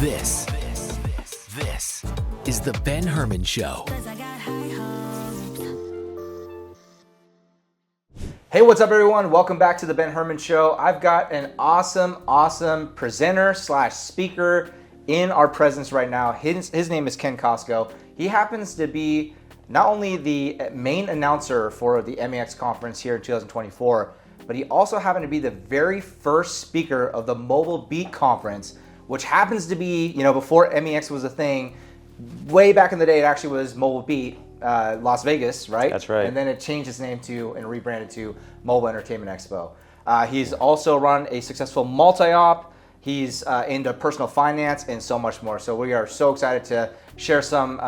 This is the Ben Herman Show. Hey, what's up, everyone? Welcome back to the Ben Herman Show. I've got an awesome presenter slash speaker in our presence right now. His name is Ken Costco. He happens to be not only the main announcer for the MEX conference here in 2024, but he also happened to be the very first speaker of the Mobile Beat conference, which happens to be, before MEX was a thing, way back in the day, it actually was Mobile Beat, Las Vegas, right? That's right. And then it changed its name to and rebranded to Mobile Entertainment Expo. He's also run a successful multi-op. He's into personal finance and so much more. So we are so excited to share some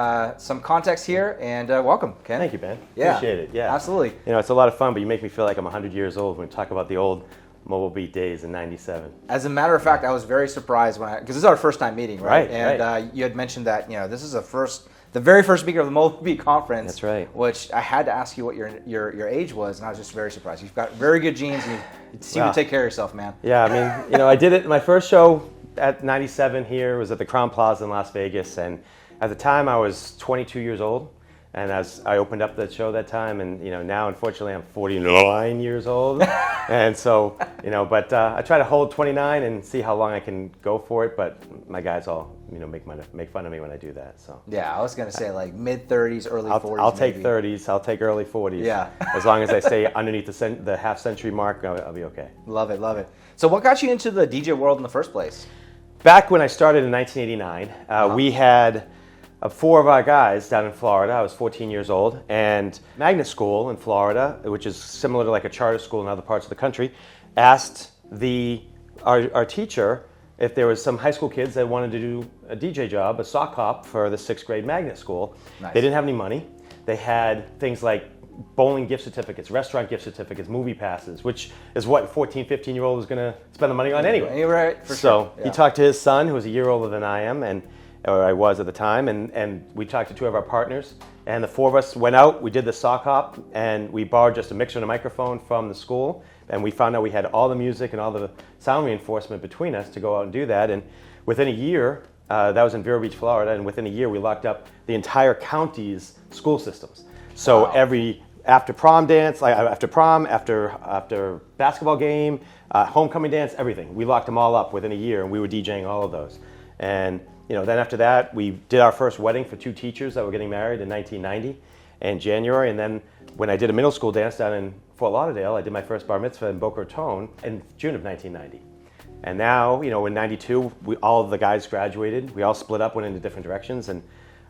context here, and welcome, Ken. Thank you, Ben. Yeah, appreciate it. Yeah, absolutely. It's a lot of fun, but you make me feel like I'm 100 years old when we talk about the old Mobile Beat days in '97. As a matter of fact, I was very surprised because this is our first time meeting, right? Right. And you had mentioned that this is the very first speaker of the Mobile Beat conference. That's right. Which I had to ask you what your age was, and I was just very surprised. You've got very good genes, and you seem to take care of yourself, man. Yeah, I mean, I did it. My first show at '97 here was at the Crown Plaza in Las Vegas, and at the time I was 22 years old. And as I opened up the show that time, and now unfortunately I'm 49 years old, and so but I try to hold 29 and see how long I can go for it. But my guys all make fun of me when I do that. So yeah, I was gonna say like mid 30s, early 40s. I'll take 30s. I'll take early 40s. Yeah, as long as I stay underneath the half century mark, I'll be okay. Love it. So what got you into the DJ world in the first place? Back when I started in 1989, we had 4 of our guys down in Florida. I was 14 years old, and magnet school in Florida, which is similar to like a charter school in other parts of the country, asked our teacher if there was some high school kids that wanted to do a DJ job, a sock hop for the 6th grade magnet school. Nice. They didn't have any money. They had things like bowling gift certificates, restaurant gift certificates, movie passes, which is what 14, 15-year-old is going to spend the money on anyway. Right, for sure. So yeah. He talked to his son, who was a year older than I am, or I was at the time, and we talked to 2 of our partners, and the 4 of us went out, we did the sock hop, and we borrowed just a mixer and a microphone from the school, and we found out we had all the music and all the sound reinforcement between us to go out and do that, and within a year, that was in Vero Beach, Florida, and within a year we locked up the entire county's school systems. So after prom dance, after prom, after basketball game, homecoming dance, everything, we locked them all up within a year, and we were DJing all of those. And then after that, we did our first wedding for 2 teachers that were getting married in 1990 in January. And then when I did a middle school dance down in Fort Lauderdale, I did my first bar mitzvah in Boca Raton in June of 1990. And now, in 92, all of the guys graduated. We all split up, went into different directions. And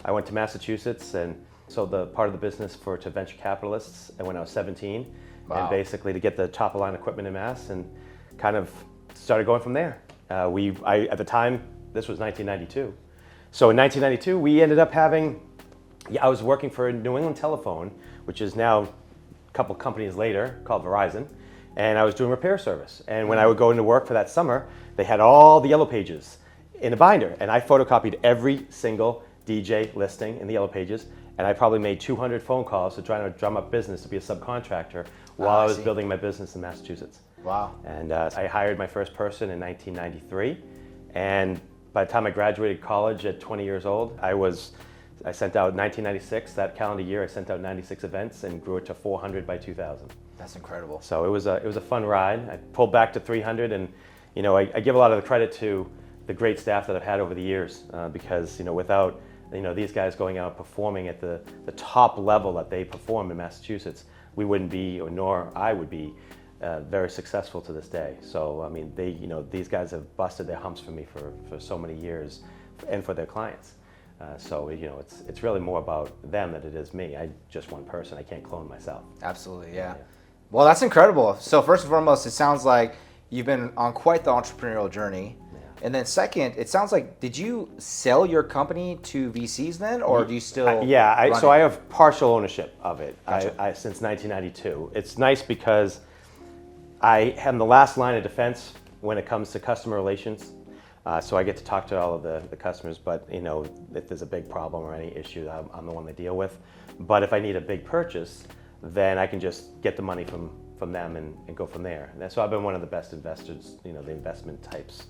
I went to Massachusetts and sold the part of the business to venture capitalists when I was 17. Wow. And basically to get the top of line equipment in Mass, and kind of started going from there. At the time, this was 1992. So in 1992, we ended up I was working for New England Telephone, which is now a couple companies later called Verizon, and I was doing repair service. And when I would go into work for that summer, they had all the yellow pages in a binder, and I photocopied every single DJ listing in the yellow pages, and I probably made 200 phone calls to try to drum up business to be a subcontractor while I was building my business in Massachusetts. Wow. And I hired my first person in 1993, and by the time I graduated college at 20 years old, I sent out 1996, that calendar year, I sent out 96 events and grew it to 400 by 2000. That's incredible. So it was a fun ride. I pulled back to 300, and I give a lot of the credit to the great staff that I've had over the years, because without these guys going out performing at the top level that they perform in Massachusetts, we wouldn't be, nor I would be, very successful to this day. So I mean, these guys have busted their humps for me for so many years, and for their clients. So it's really more about them than it is me. I'm just one person. I can't clone myself. Absolutely, yeah. Well, that's incredible. So first and foremost, it sounds like you've been on quite the entrepreneurial journey. Yeah. And then second, it sounds like, did you sell your company to VCs then, or do you still? I have partial ownership of it. Gotcha. Since 1992. It's nice because I am the last line of defense when it comes to customer relations. So I get to talk to all of the customers, but if there's a big problem or any issue, I'm the one they deal with. But if I need a big purchase, then I can just get the money from them and go from there. And so I've been one of the best investors, the investment types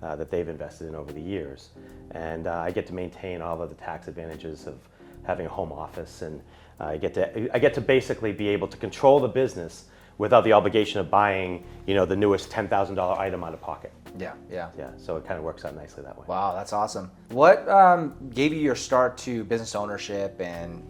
that they've invested in over the years. And I get to maintain all of the tax advantages of having a home office, and I get to basically be able to control the business without the obligation of buying, the newest $10,000 item out of pocket. Yeah. So it kind of works out nicely that way. Wow, that's awesome. What gave you your start to business ownership and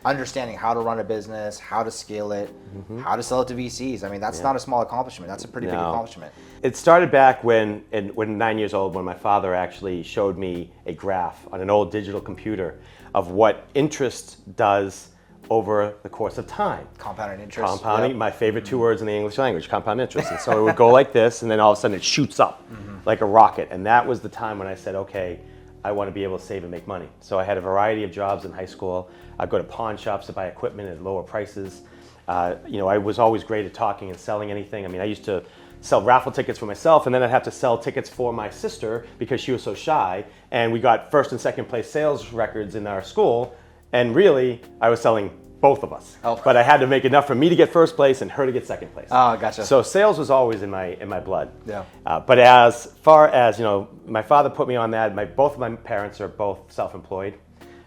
understanding how to run a business, how to scale it, how to sell it to VCs? I mean, that's not a small accomplishment. That's a pretty big accomplishment. It started back when 9 years old, when my father actually showed me a graph on an old digital computer of what interest does over the course of time. Compounding interest. Compounding, my favorite two words in the English language, compound interest. And so it would go like this, and then all of a sudden it shoots up like a rocket. And that was the time when I said, okay, I want to be able to save and make money. So I had a variety of jobs in high school. I'd go to pawn shops to buy equipment at lower prices. I was always great at talking and selling anything. I mean, I used to sell raffle tickets for myself, and then I'd have to sell tickets for my sister because she was so shy. And we got first and second place sales records in our school. And really, I was selling both of us. Oh. But I had to make enough for me to get first place and her to get second place. Oh, gotcha. So sales was always in my blood. Yeah. But as far as, my father put me on that. Both of my parents are both self-employed.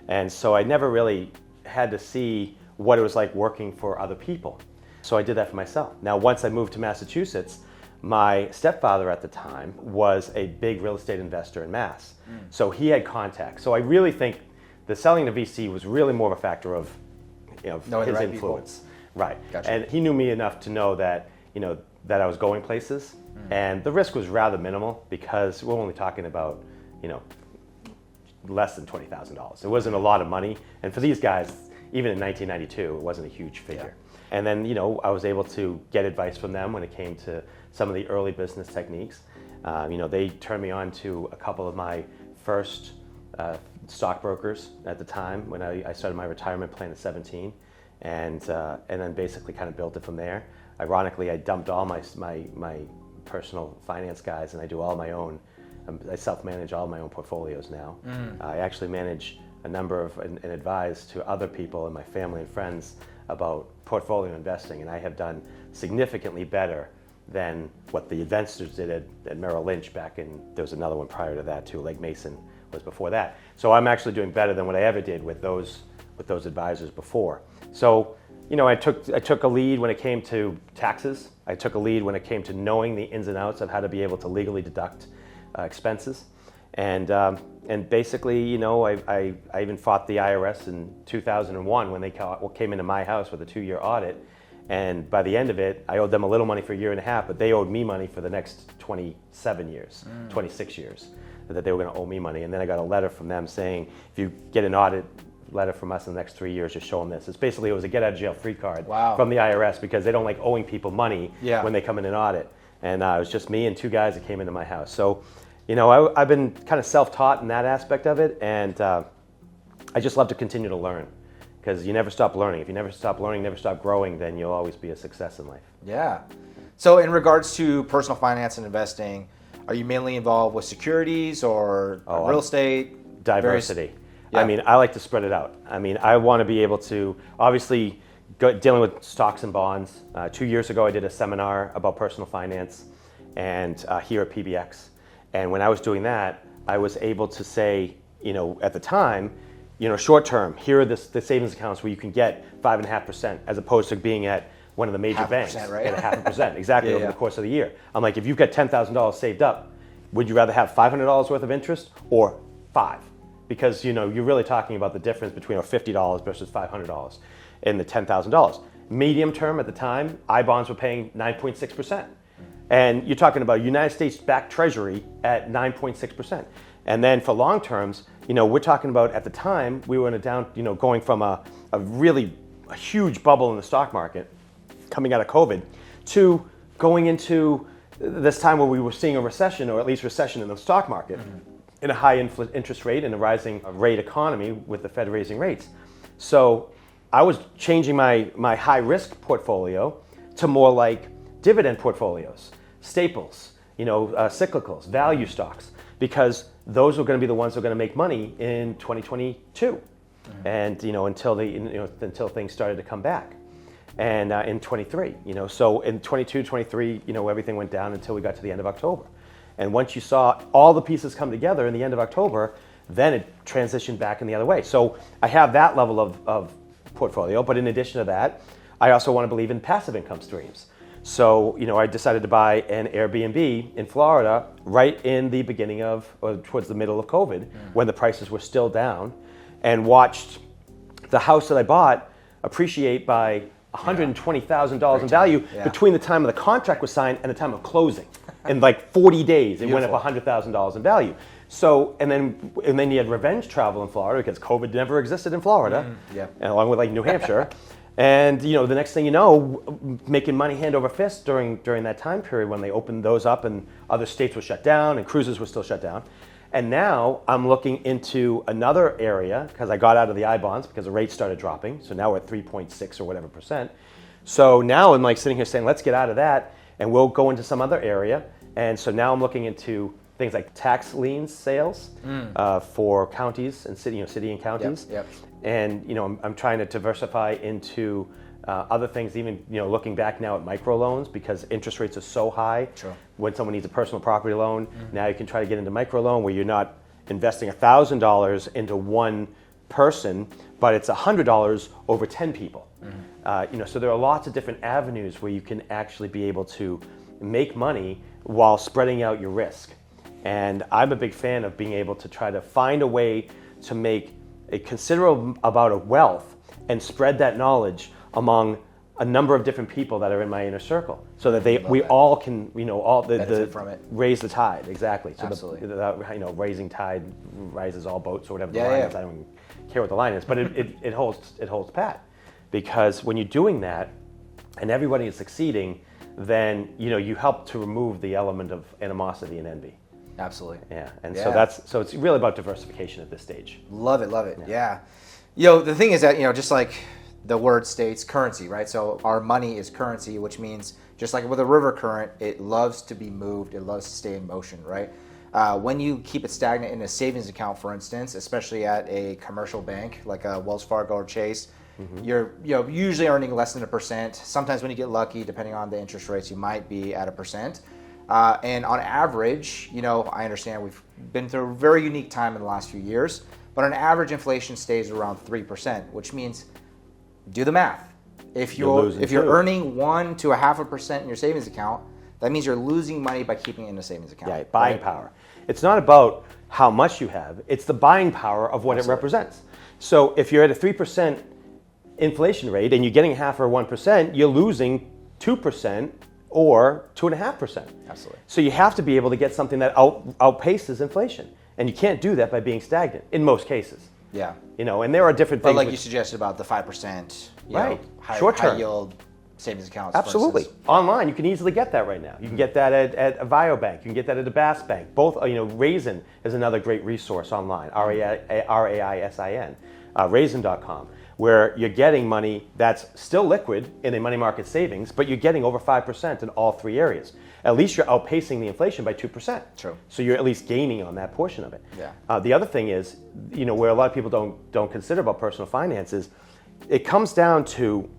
And so I never really had to see what it was like working for other people. So I did that for myself. Now, once I moved to Massachusetts, my stepfather at the time was a big real estate investor in Mass. So he had contacts. So I really think the selling to VC was really more of a factor of his influence. Right. Gotcha. And he knew me enough to know that, that I was going places. And the risk was rather minimal because we're only talking about, less than $20,000. It wasn't a lot of money. And for these guys, even in 1992, it wasn't a huge figure. Yeah. And then, I was able to get advice from them when it came to some of the early business techniques. They turned me on to a couple of my first stockbrokers at the time when I started my retirement plan at 17, and then basically kind of built it from there. Ironically, I dumped all my personal finance guys, and I do all my own. I self-manage all my own portfolios now. I actually manage a number of and advise to other people in my family and friends about portfolio investing, and I have done significantly better than what the investors did at Merrill Lynch back in. There was another one prior to that too. Legg Mason was before that. So I'm actually doing better than what I ever did with those advisors before. So, I took a lead when it came to taxes. I took a lead when it came to knowing the ins and outs of how to be able to legally deduct expenses. And basically, I even fought the IRS in 2001 when they came into my house with a 2-year audit. And by the end of it, I owed them a little money for a year and a half, but they owed me money for the next 26 years, that they were going to owe me money. And then I got a letter from them saying, if you get an audit letter from us in the next 3 years, just show them this. It was a get out of jail free card from the IRS because they don't like owing people money when they come in an audit. And it was just me and 2 guys that came into my house. So, I've been kind of self-taught in that aspect of it, and I just love to continue to learn. Because you never stop learning. If you never stop learning, never stop growing, then you'll always be a success in life. Yeah. So in regards to personal finance and investing, are you mainly involved with securities or real estate? Diversity. I mean, I like to spread it out. I mean, I want to be able to, obviously, dealing with stocks and bonds. 2 years ago, I did a seminar about personal finance and here at PBX. And when I was doing that, I was able to say, at the time, short term, here are the savings accounts where you can get 5.5% as opposed to being at one of the major banks right? at 0.5%, exactly, over the course of the year. I'm like, if you've got $10,000 saved up, would you rather have $500 worth of interest or $5? Because, you're really talking about the difference between $50 versus $500 in the $10,000. Medium term at the time, I-bonds were paying 9.6%. And you're talking about United States-backed Treasury at 9.6%. And then for long terms, we're talking about at the time, we were in a going from a huge bubble in the stock market coming out of COVID to going into this time where we were seeing a recession, or at least recession in the stock market, in a high interest rate and a rising rate economy with the Fed raising rates. So I was changing my high risk portfolio to more like dividend portfolios, staples, cyclicals, value stocks, because those are going to be the ones that are going to make money in 2022, and until things started to come back, and in 23, so in 22, 23, everything went down until we got to the end of October, And once you saw all the pieces come together in the end of October, then it transitioned back in the other way. So I have that level of portfolio, but in addition to that, I also want to believe in passive income streams. So, I decided to buy an Airbnb in Florida right in the beginning of, or towards the middle of COVID, when the prices were still down, and watched the house that I bought appreciate by $120,000 in value between the time of the contract was signed and the time of closing. In like 40 days, it went up $100,000 in value. So, and then you had revenge travel in Florida because COVID never existed in Florida, and along with like New Hampshire. And the next thing you know, making money hand over fist during that time period when they opened those up and other states were shut down and cruises were still shut down. And now I'm looking into another area because I got out of the I bonds because the rates started dropping. So now we're at 3.6 or whatever percent. So now I'm like sitting here saying, let's get out of that and we'll go into some other area. And so now I'm looking into things like tax liens sales for counties and city and counties. And I'm trying to diversify into other things, even looking back now at microloans because interest rates are so high. Sure. When someone needs a personal property loan, now you can try to get into microloan where you're not investing $1,000 into one person, but it's $100 over 10 people. So there are lots of different avenues where you can actually be able to make money while spreading out your risk. And I'm a big fan of being able to try to find a way to make a considerable amount of wealth and spread that knowledge among a number of different people that are in my inner circle, so that we all can, benefit from it. Raise the tide, exactly. So Absolutely. Raising tide rises all boats, or whatever the line is. I don't care what the line is, but it holds pat, because when you're doing that, and everybody is succeeding, then you help to remove the element of animosity and envy. Absolutely. Yeah, and so it's really about diversification at this stage. Love it. Yeah. The thing is that just like the word states, currency, right? So our money is currency, which means just like with a river current, it loves to be moved, it loves to stay in motion, right? When you keep it stagnant in a savings account, for instance, especially at a commercial bank like a Wells Fargo or Chase, you're usually earning less than 1%. Sometimes when you get lucky, depending on the interest rates, you might be at 1%. And on average, I understand we've been through a very unique time in the last few years, but on average, inflation stays around 3%, which means, do the math. If you're earning 1 to 0.5% in your savings account, that means you're losing money by keeping it in a savings account. Yeah, buying power. It's not about how much you have; it's the buying power of what it represents. So if you're at a 3% inflation rate and you're getting 0.5 or 1%, you're losing 2%. Or 2.5%. Absolutely. So you have to be able to get something that outpaces inflation, and you can't do that by being stagnant in most cases. Yeah. And there are different things. But like you suggested about the 5%, right? High yield savings accounts. Absolutely. Online, you can easily get that right now. You can get that at a Bank. You can get that at a Bass Bank. Both, Raisin is another great resource online. RAISIN, Raisin.com. Where you're getting money that's still liquid in a money market savings, but you're getting over 5% in all three areas. At least you're outpacing the inflation by 2%. True. So you're at least gaining on that portion of it. Yeah. The other thing is, where a lot of people don't consider about personal finance is, it comes down to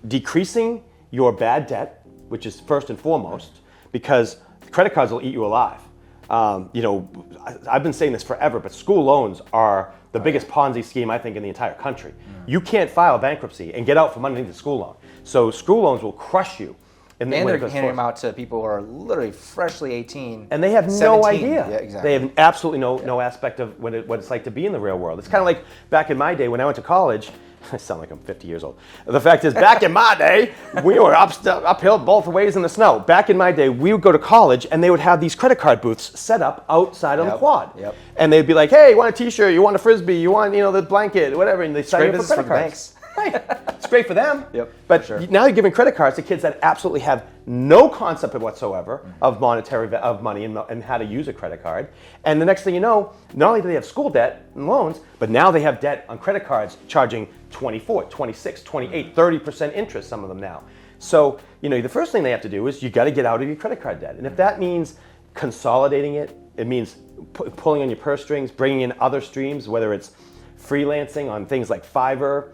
decreasing your bad debt, which is first and foremost, because credit cards will eat you alive. I've been saying this forever, but school loans are the biggest Ponzi scheme, I think, in the entire country. You can't file bankruptcy and get out from underneath the school loan. So school loans will crush you. And they're handing them out to people who are literally freshly 18. And they have 17. no idea. Yeah, exactly. They have absolutely no aspect of what it's like to be in the real world. It's kind of like back in my day when I went to college. I sound like I'm 50 years old. The fact is, back in my day, we were uphill both ways in the snow. Back in my day, we would go to college and they would have these credit card booths set up outside on the quad. Yep. And they'd be like, hey, you want a t-shirt, you want a Frisbee, you want the blanket, whatever, and they sign you up for credit cards. Right. It's great for them. Yep, but sure. Now you're giving credit cards to kids that absolutely have no concept whatsoever of money and how to use a credit card. And the next thing you know, not only do they have school debt and loans, but now they have debt on credit cards charging 24, 26, 28, 30% interest, some of them now. So, the first thing they have to do is you got to get out of your credit card debt. And if that means consolidating it, it means pulling on your purse strings, bringing in other streams, whether it's freelancing on things like Fiverr,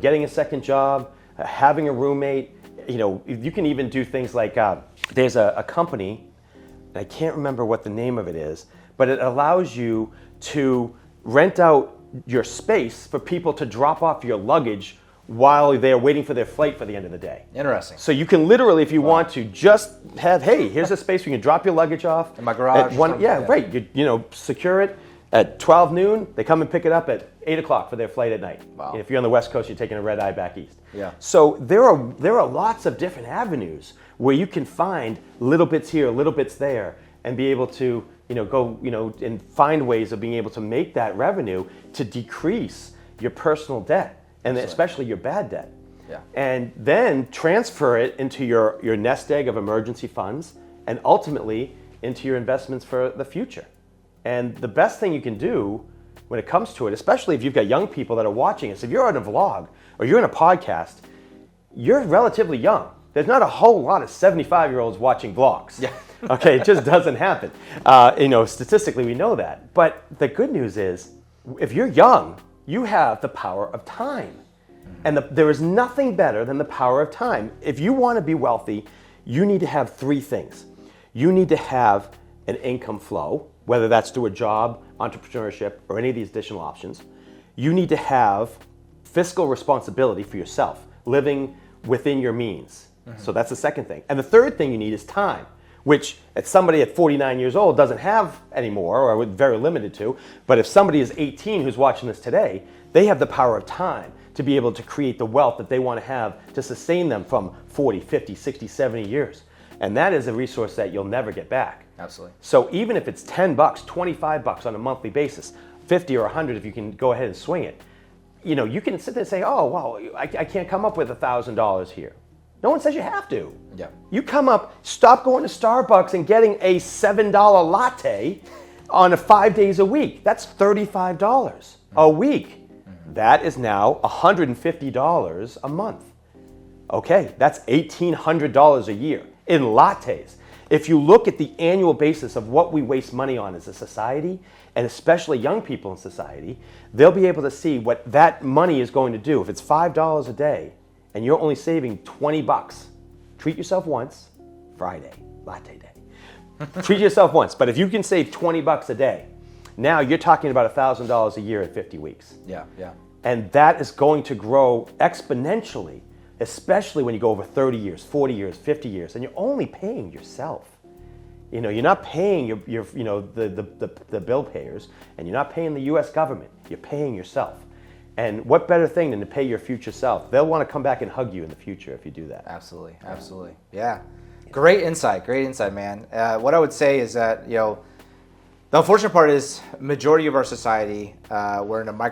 getting a second job, having a roommate. You can even do things like there's a company and I can't remember what the name of it is, but it allows you to rent out your space for people to drop off your luggage while they're waiting for their flight for the end of the day. Interesting. So you can literally, if you want to, just have, hey, here's a space where you can drop your luggage off. In my garage. Right. You know, secure it at 12 noon. They come and pick it up at 8 o'clock for their flight at night. Wow. And if you're on the West Coast, you're taking a red eye back east. Yeah. So there are lots of different avenues where you can find little bits here, little bits there, and be able to, go, and find ways of being able to make that revenue to decrease your personal debt, and especially your bad debt. Yeah. And then transfer it into your nest egg of emergency funds, and ultimately into your investments for the future. And the best thing you can do when it comes to it, especially if you've got young people that are watching us, if you're on a vlog or you're in a podcast, you're relatively young. There's not a whole lot of 75-year-olds watching vlogs. Yeah. Okay, it just doesn't happen. Statistically, we know that. But the good news is, if you're young, you have the power of time. And there is nothing better than the power of time. If you want to be wealthy, you need to have three things. You need to have an income flow, whether that's through a job, entrepreneurship, or any of these additional options. You need to have fiscal responsibility for yourself, living within your means. So that's the second thing. And the third thing you need is time, which somebody at 49 years old doesn't have anymore, or very limited to. But if somebody is 18 who's watching this today, they have the power of time to be able to create the wealth that they want to have to sustain them from 40, 50, 60, 70 years. And that is a resource that you'll never get back. Absolutely. So even if it's $10, $25 on a monthly basis, 50 or 100 if you can go ahead and swing it, you can sit there and say, oh, well, I can't come up with $1,000 here. No one says you have to. Yeah. You come up, stop going to Starbucks and getting a $7 latte on 5 days a week. That's $35 a week. That is now $150 a month. Okay, that's $1,800 a year in lattes. If you look at the annual basis of what we waste money on as a society, and especially young people in society, they'll be able to see what that money is going to do. If it's $5 a day, and you're only saving $20, treat yourself once, Friday, latte day. Treat yourself once, but if you can save $20 a day, now you're talking about $1,000 a year at 50 weeks. Yeah. And that is going to grow exponentially, especially when you go over 30 years, 40 years, 50 years, and you're only paying yourself. You're not paying the bill payers, and you're not paying the U.S. government. You're paying yourself. And what better thing than to pay your future self? They'll want to come back and hug you in the future if you do that. Absolutely. Yeah. Great insight, man. What I would say is that, the unfortunate part is majority of our society, we're in a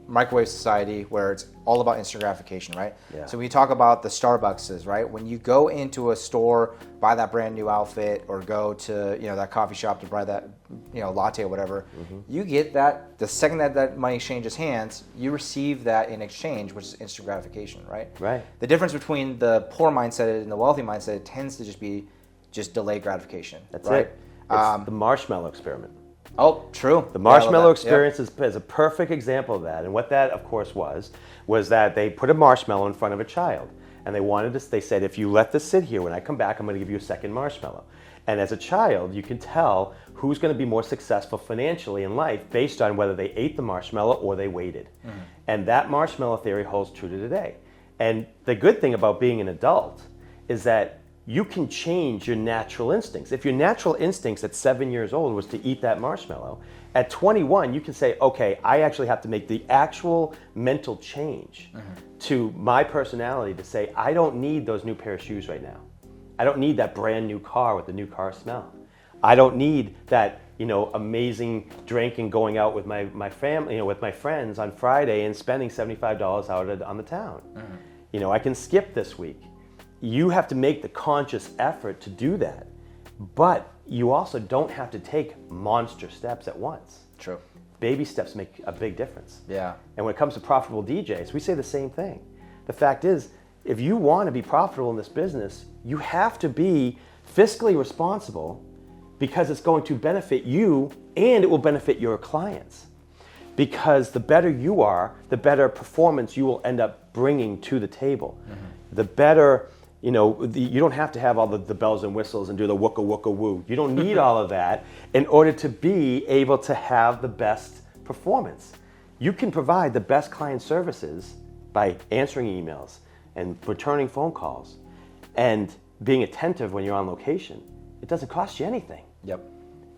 microwave society where it's all about instant gratification, right? Yeah. So we talk about the Starbuckses, right? When you go into a store, buy that brand new outfit, or go to that coffee shop to buy that latte or whatever, you get that the second that money changes hands, you receive that in exchange, which is instant gratification, right? Right. The difference between the poor mindset and the wealthy mindset tends to just be delayed gratification. That's right? it. It's the marshmallow experiment. Oh, true. The marshmallow experience is a perfect example of that. And what that, of course, was that they put a marshmallow in front of a child. And they said, if you let this sit here, when I come back, I'm going to give you a second marshmallow. And as a child, you can tell who's going to be more successful financially in life based on whether they ate the marshmallow or they waited. And that marshmallow theory holds true to today. And the good thing about being an adult is that you can change your natural instincts. If your natural instincts at 7 years old was to eat that marshmallow, at 21, you can say, okay, I actually have to make the actual mental change to my personality to say, I don't need those new pair of shoes right now. I don't need that brand new car with the new car smell. I don't need that, amazing drink and going out with my family, with my friends on Friday and spending $75 out on the town. I can skip this week. You have to make the conscious effort to do that. But you also don't have to take monster steps at once. True. Baby steps make a big difference. Yeah. And when it comes to profitable DJs, we say the same thing. The fact is, if you want to be profitable in this business, you have to be fiscally responsible because it's going to benefit you and it will benefit your clients. Because the better you are, the better performance you will end up bringing to the table. The better You know, you don't have to have all the bells and whistles and do the wooka wooka woo. You don't need all of that in order to be able to have the best performance. You can provide the best client services by answering emails and returning phone calls and being attentive when you're on location. It doesn't cost you anything. Yep.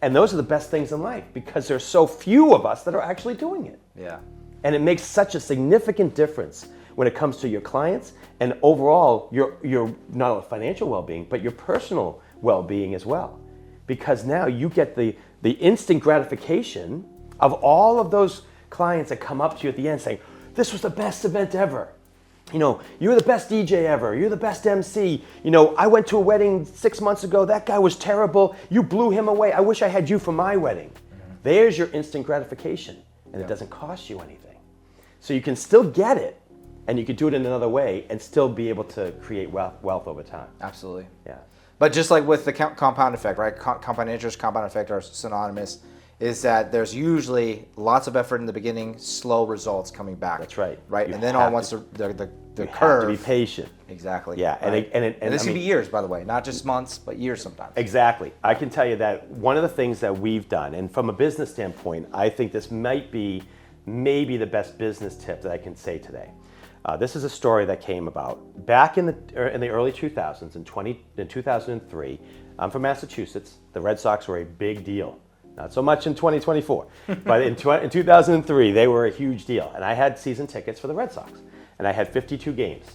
And those are the best things in life because there's so few of us that are actually doing it. Yeah. And it makes such a significant difference when it comes to your clients and overall your not only financial well-being, but your personal well-being as well. Because now you get the instant gratification of all of those clients that come up to you at the end saying, this was the best event ever. You know, you're the best DJ ever. You're the best MC. You know, I went to a wedding 6 months ago. That guy was terrible. You blew him away. I wish I had you for my wedding. Mm-hmm. There's your instant gratification. And it doesn't cost you anything. So you can still get it, and you can do it in another way and still be able to create wealth over time. Absolutely. Yeah. But just like with the compound effect, right? Compound interest, compound effect are synonymous. Is that there's usually lots of effort in the beginning, slow results coming back. That's right. Right, You and then have once to- the You curve. have to be patient. Exactly. Yeah, right? and this I can mean- be years, by the way, not just months, but years sometimes. Exactly. I can tell you that one of the things that we've done, and from a business standpoint, I think this might be maybe the best business tip that I can say today. This is a story that came about back in the early 2000s, in 2003. I'm from Massachusetts. The Red Sox were a big deal. Not so much in 2024, but in 2003, they were a huge deal. And I had season tickets for the Red Sox, and I had 52 games.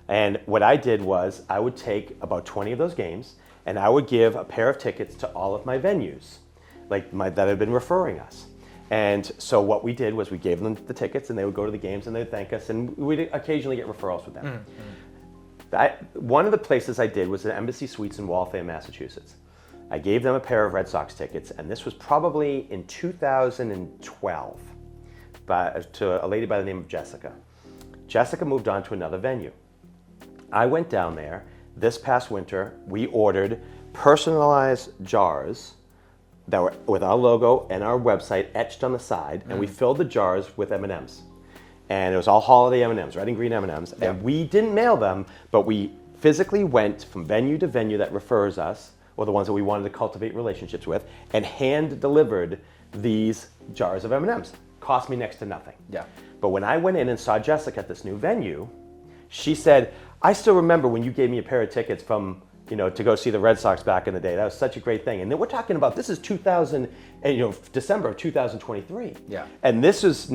And what I did was I would take about 20 of those games, and I would give a pair of tickets to all of my venues that had been referring us. And so what we did was we gave them the tickets, and they would go to the games, and they'd thank us, and we'd occasionally get referrals with them. One of the places I did was at Embassy Suites in Waltham, Massachusetts. I gave them a pair of Red Sox tickets, and this was probably in 2012 to a lady by the name of Jessica. Jessica moved on to another venue. I went down there this past winter. We ordered personalized jars that were with our logo and our website etched on the side, and we filled the jars with M&Ms. And it was all holiday M&Ms, red and green M&Ms. Yeah. And we didn't mail them, but we physically went from venue to venue that refers us, or the ones that we wanted to cultivate relationships with, and hand-delivered these jars of M&Ms. Cost me next to nothing. Yeah. But when I went in and saw Jessica at this new venue, she said, I still remember when you gave me a pair of tickets from, to go see the Red Sox back in the day. That was such a great thing. And then we're talking about, this is December of 2023. Yeah. And this was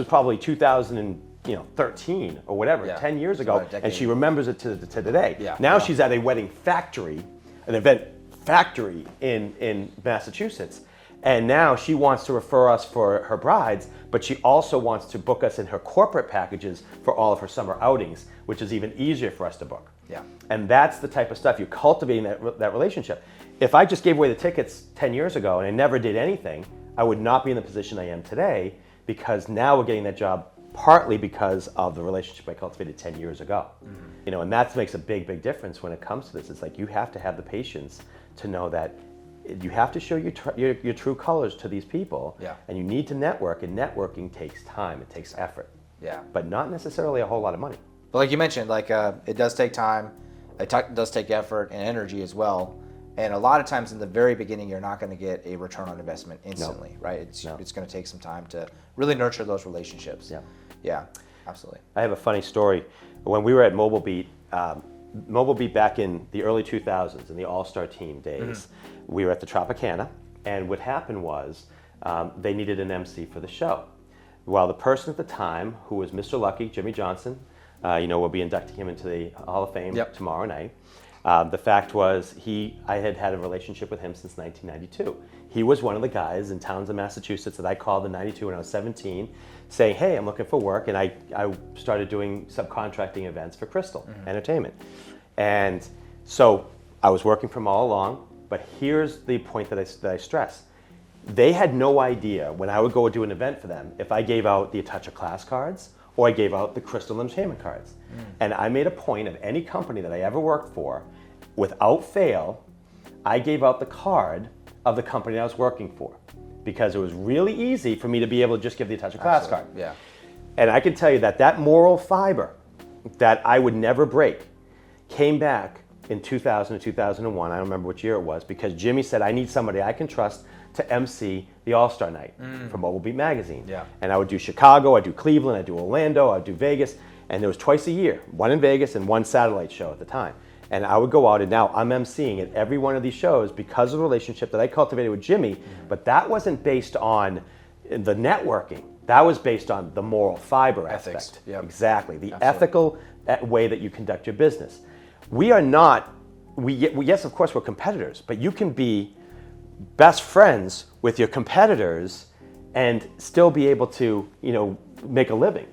probably 2013 or whatever, Yeah. 10 years It's ago, about a decade. and she remembers it to today. Yeah. Now Yeah. she's at a wedding factory, an event factory in Massachusetts. And now she wants to refer us for her brides, but she also wants to book us in her corporate packages for all of her summer outings, which is even easier for us to book. Yeah. And that's the type of stuff, you're cultivating that relationship. If I just gave away the tickets 10 years ago and I never did anything, I would not be in the position I am today, because now we're getting that job partly because of the relationship I cultivated 10 years ago. Mm-hmm. And that makes a big, big difference when it comes to this. It's like you have to have the patience to know that you have to show your true colors to these people, Yeah. and you need to network, and networking takes time, it takes effort, Yeah. but not necessarily a whole lot of money. But like you mentioned, it does take time, does take effort and energy as well. And a lot of times in the very beginning, you're not going to get a return on investment instantly, right? It's going to take some time to really nurture those relationships. Yeah. Yeah, absolutely. I have a funny story. When we were at Mobile Beat back in the early 2000s, in the All-Star Team days, we were at the Tropicana, and what happened was they needed an MC for the show. Well, the person at the time, who was Mr. Lucky, Jimmy Johnson, we'll be inducting him into the Hall of Fame tomorrow night. The fact was, I had had a relationship with him since 1992. He was one of the guys in Townsend, Massachusetts that I called in 92 when I was 17, saying, hey, I'm looking for work, and I started doing subcontracting events for Crystal Entertainment. And so I was working for him all along, but here's the point that I stress. They had no idea when I would go do an event for them if I gave out the Touch of Class cards or I gave out the Crystal Entertainment cards. And I made a point of any company that I ever worked for, without fail, I gave out the card of the company I was working for, because it was really easy for me to be able to just give the Touch of Class card. Yeah. And I can tell you that moral fiber that I would never break came back in 2000 or 2001, I don't remember which year it was, because Jimmy said, I need somebody I can trust to MC the All-Star Night for Mobile Beat Magazine. Yeah. And I would do Chicago, I'd do Cleveland, I'd do Orlando, I'd do Vegas, and there was twice a year, one in Vegas and one satellite show at the time. And I would go out, and now I'm MCing at every one of these shows because of the relationship that I cultivated with Jimmy, but that wasn't based on the networking. That was based on the moral fiber Ethics. aspect. Yep. Exactly, the Absolutely. ethical way that you conduct your business. We are not, yes, of course, we're competitors, but you can be best friends with your competitors and still be able to, make a living.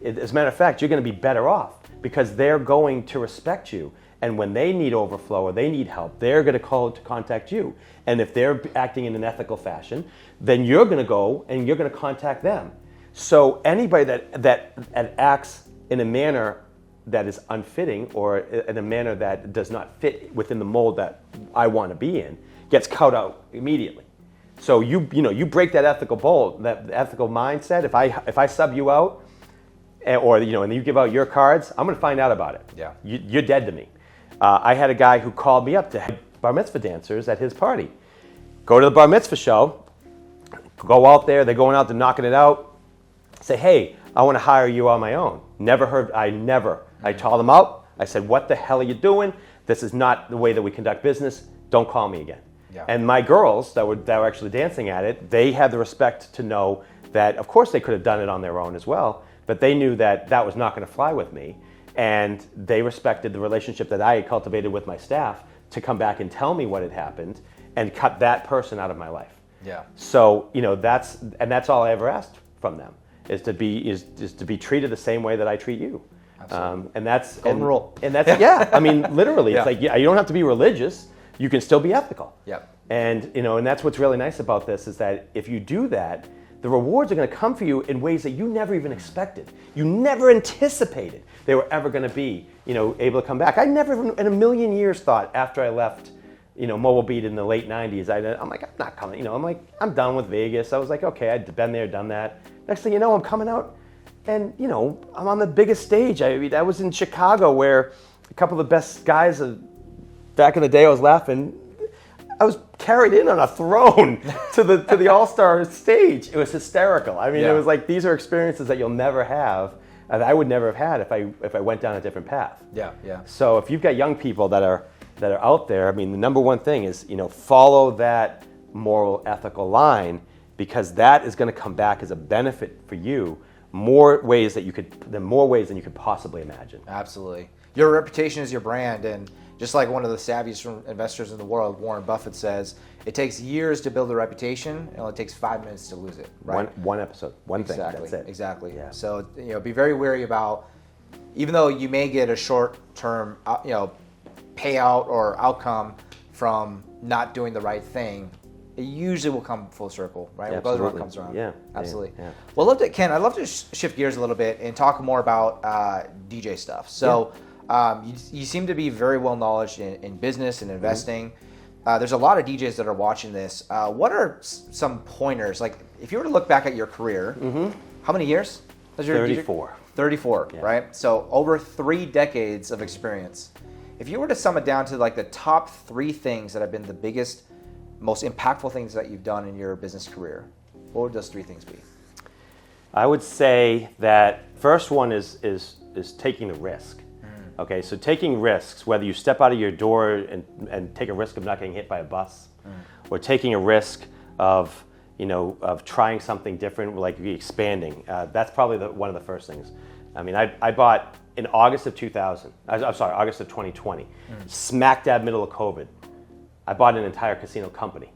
As a matter of fact, you're going to be better off because they're going to respect you. And when they need overflow or they need help, they're going to contact you. And if they're acting in an ethical fashion, then you're going to go and you're going to contact them. So anybody that acts in a manner that is unfitting or in a manner that does not fit within the mold that I want to be in gets cut out immediately. So you break that ethical mold, that ethical mindset. If I sub you out, or and you give out your cards, I'm going to find out about it. Yeah. You're dead to me. I had a guy who called me up to have bar mitzvah dancers at his party. Go to the bar mitzvah show, go out there, they're going out, they're knocking it out. Say, hey, I want to hire you on my own. I called them out. I said, what the hell are you doing? This is not the way that we conduct business. Don't call me again. Yeah. And my girls that were actually dancing at it, they had the respect to know that, of course, they could have done it on their own as well, but they knew that that was not going to fly with me. And they respected the relationship that I had cultivated with my staff to come back and tell me what had happened and cut that person out of my life. Yeah. So, that's all I ever asked from them is to be treated the same way that I treat you. Absolutely. And that's golden rule. And that's I mean, literally, it's Yeah. you don't have to be religious. You can still be ethical. Yep. And and that's what's really nice about this is that if you do that, the rewards are going to come for you in ways that you never even expected. You never anticipated they were ever going to be, able to come back. I never in a million years thought after I left, Mobile Beat in the late 90s, I'm like, I'm not coming, I'm like, I'm done with Vegas. I was like, okay, I'd been there, done that. Next thing you know, I'm coming out and, I'm on the biggest stage. I was in Chicago where a couple of the best guys back in the day, I was laughing. I was carried in on a throne to the All-Star stage. It was hysterical. I mean, It was like, these are experiences that you'll never have, that I would never have had if I went down a different path. Yeah, yeah. So if you've got young people that are out there, I mean, the number one thing is, follow that moral, ethical line, because that is going to come back as a benefit for you more ways than you could possibly imagine. Absolutely. Your reputation is your brand, and just like one of the savviest investors in the world, Warren Buffett, says, it takes years to build a reputation, and it only takes 5 minutes to lose it. Right? One episode, one thing. Exactly. That's it. Exactly. Yeah. So be very wary about, even though you may get a short-term payout or outcome from not doing the right thing, it usually will come full circle, right? Yeah, What goes around absolutely. comes around. Yeah. Absolutely. Yeah. Well, Ken, I'd love to shift gears a little bit and talk more about DJ stuff. So you seem to be very well knowledgeable in business and investing. There's a lot of DJs that are watching this. What are some pointers? Like, if you were to look back at your career, how many years? 34. 34, Yeah. right? So over 3 decades of experience. If you were to sum it down to like the top 3 things that have been the biggest, most impactful things that you've done in your business career, what would those 3 things be? I would say that first one is taking the risk. Okay, so taking risks, whether you step out of your door and take a risk of not getting hit by a bus, or taking a risk of trying something different, like expanding. That's probably one of the first things. I mean, I bought in August of 2020, smack dab middle of COVID. I bought an entire casino company.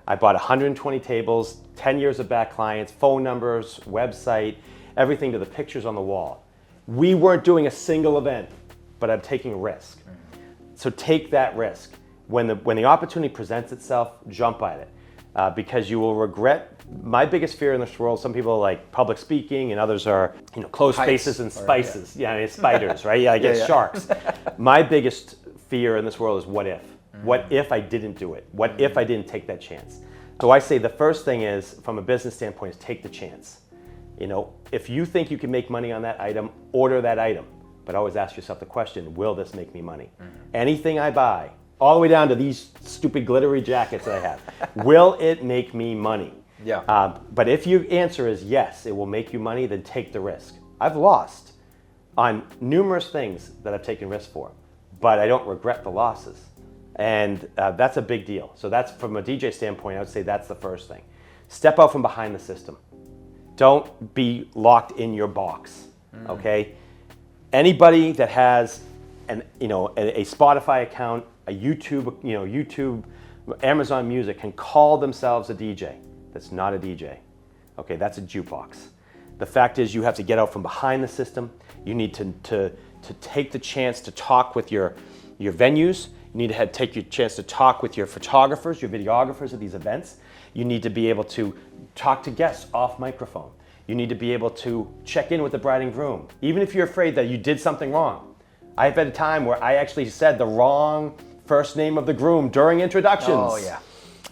I bought 120 tables, 10 years of back clients, phone numbers, website, everything to the pictures on the wall. We weren't doing a single event, but I'm taking a risk. So take that risk. When the opportunity presents itself, jump at it. Because you will regret. My biggest fear in this world, some people like public speaking and others are closed spaces and spices. Spiders, right? I guess sharks. My biggest fear in this world is what if? What if I didn't do it? What if I didn't take that chance? So I say the first thing is, from a business standpoint, is take the chance. If you think you can make money on that item, order that item. but always ask yourself the question, will this make me money? Anything I buy, all the way down to these stupid glittery jackets that I have, will it make me money? Yeah. But if your answer is yes, it will make you money, then take the risk. I've lost on numerous things that I've taken risks for, but I don't regret the losses. And that's a big deal. So that's, from a DJ standpoint, I would say that's the first thing. Step out from behind the system. Don't be locked in your box, okay? Anybody that has a Spotify account, a YouTube, Amazon Music can call themselves a DJ. That's not a DJ, okay? That's a jukebox. The fact is, you have to get out from behind the system. You need to take the chance to talk with your venues. You need to take your chance to talk with your photographers, your videographers at these events. You need to be able to talk to guests off microphone. You need to be able to check in with the bride and groom, even if you're afraid that you did something wrong. I've had a time where I actually said the wrong first name of the groom during introductions. Oh, yeah.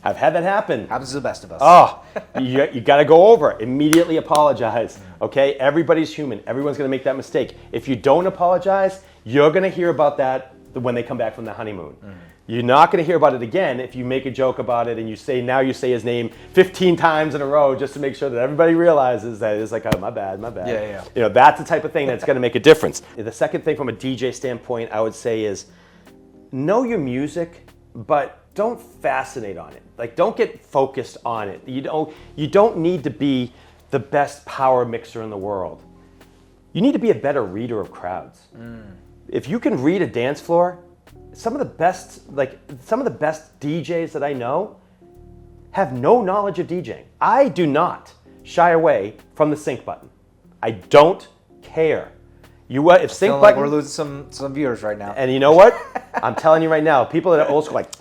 I've had that happen. Happens to the best of us. Oh, you got to go over it. Immediately apologize, okay? Everybody's human. Everyone's going to make that mistake. If you don't apologize, you're going to hear about that when they come back from the honeymoon. You're not going to hear about it again if you make a joke about it and you say his name 15 times in a row just to make sure that everybody realizes that it's like, oh, my bad. Yeah. That's the type of thing that's going to make a difference. The second thing from a DJ standpoint, I would say, is know your music, but don't fascinate on it. Like, don't get focused on it. You don't need to be the best power mixer in the world. You need to be a better reader of crowds. If you can read a dance floor, some of the best DJs that I know have no knowledge of DJing. I do not shy away from the sync button. I don't care. If sync button, we're losing some viewers right now. And you know what? I'm telling you right now, people that are old school, like,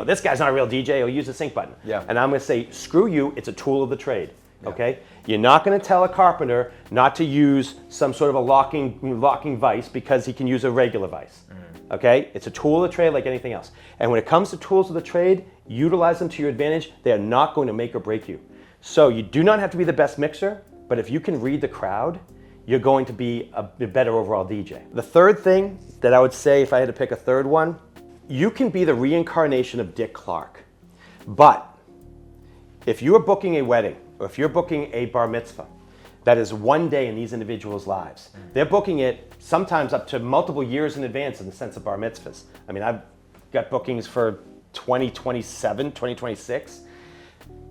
this guy's not a real DJ, he'll use the sync button. Yeah. And I'm going to say, screw you, it's a tool of the trade. Okay? You're not going to tell a carpenter not to use some sort of a locking vise because he can use a regular vise. Okay? It's a tool of the trade like anything else. And when it comes to tools of the trade, utilize them to your advantage. They are not going to make or break you. So you do not have to be the best mixer, but if you can read the crowd, you're going to be a better overall DJ. The third thing that I would say, if I had to pick a third one, you can be the reincarnation of Dick Clark. But if you are booking a wedding, or if you're booking a bar mitzvah, that is one day in these individuals' lives. They're booking it sometimes up to multiple years in advance in the sense of bar mitzvahs. I mean, I've got bookings for 2027, 2026.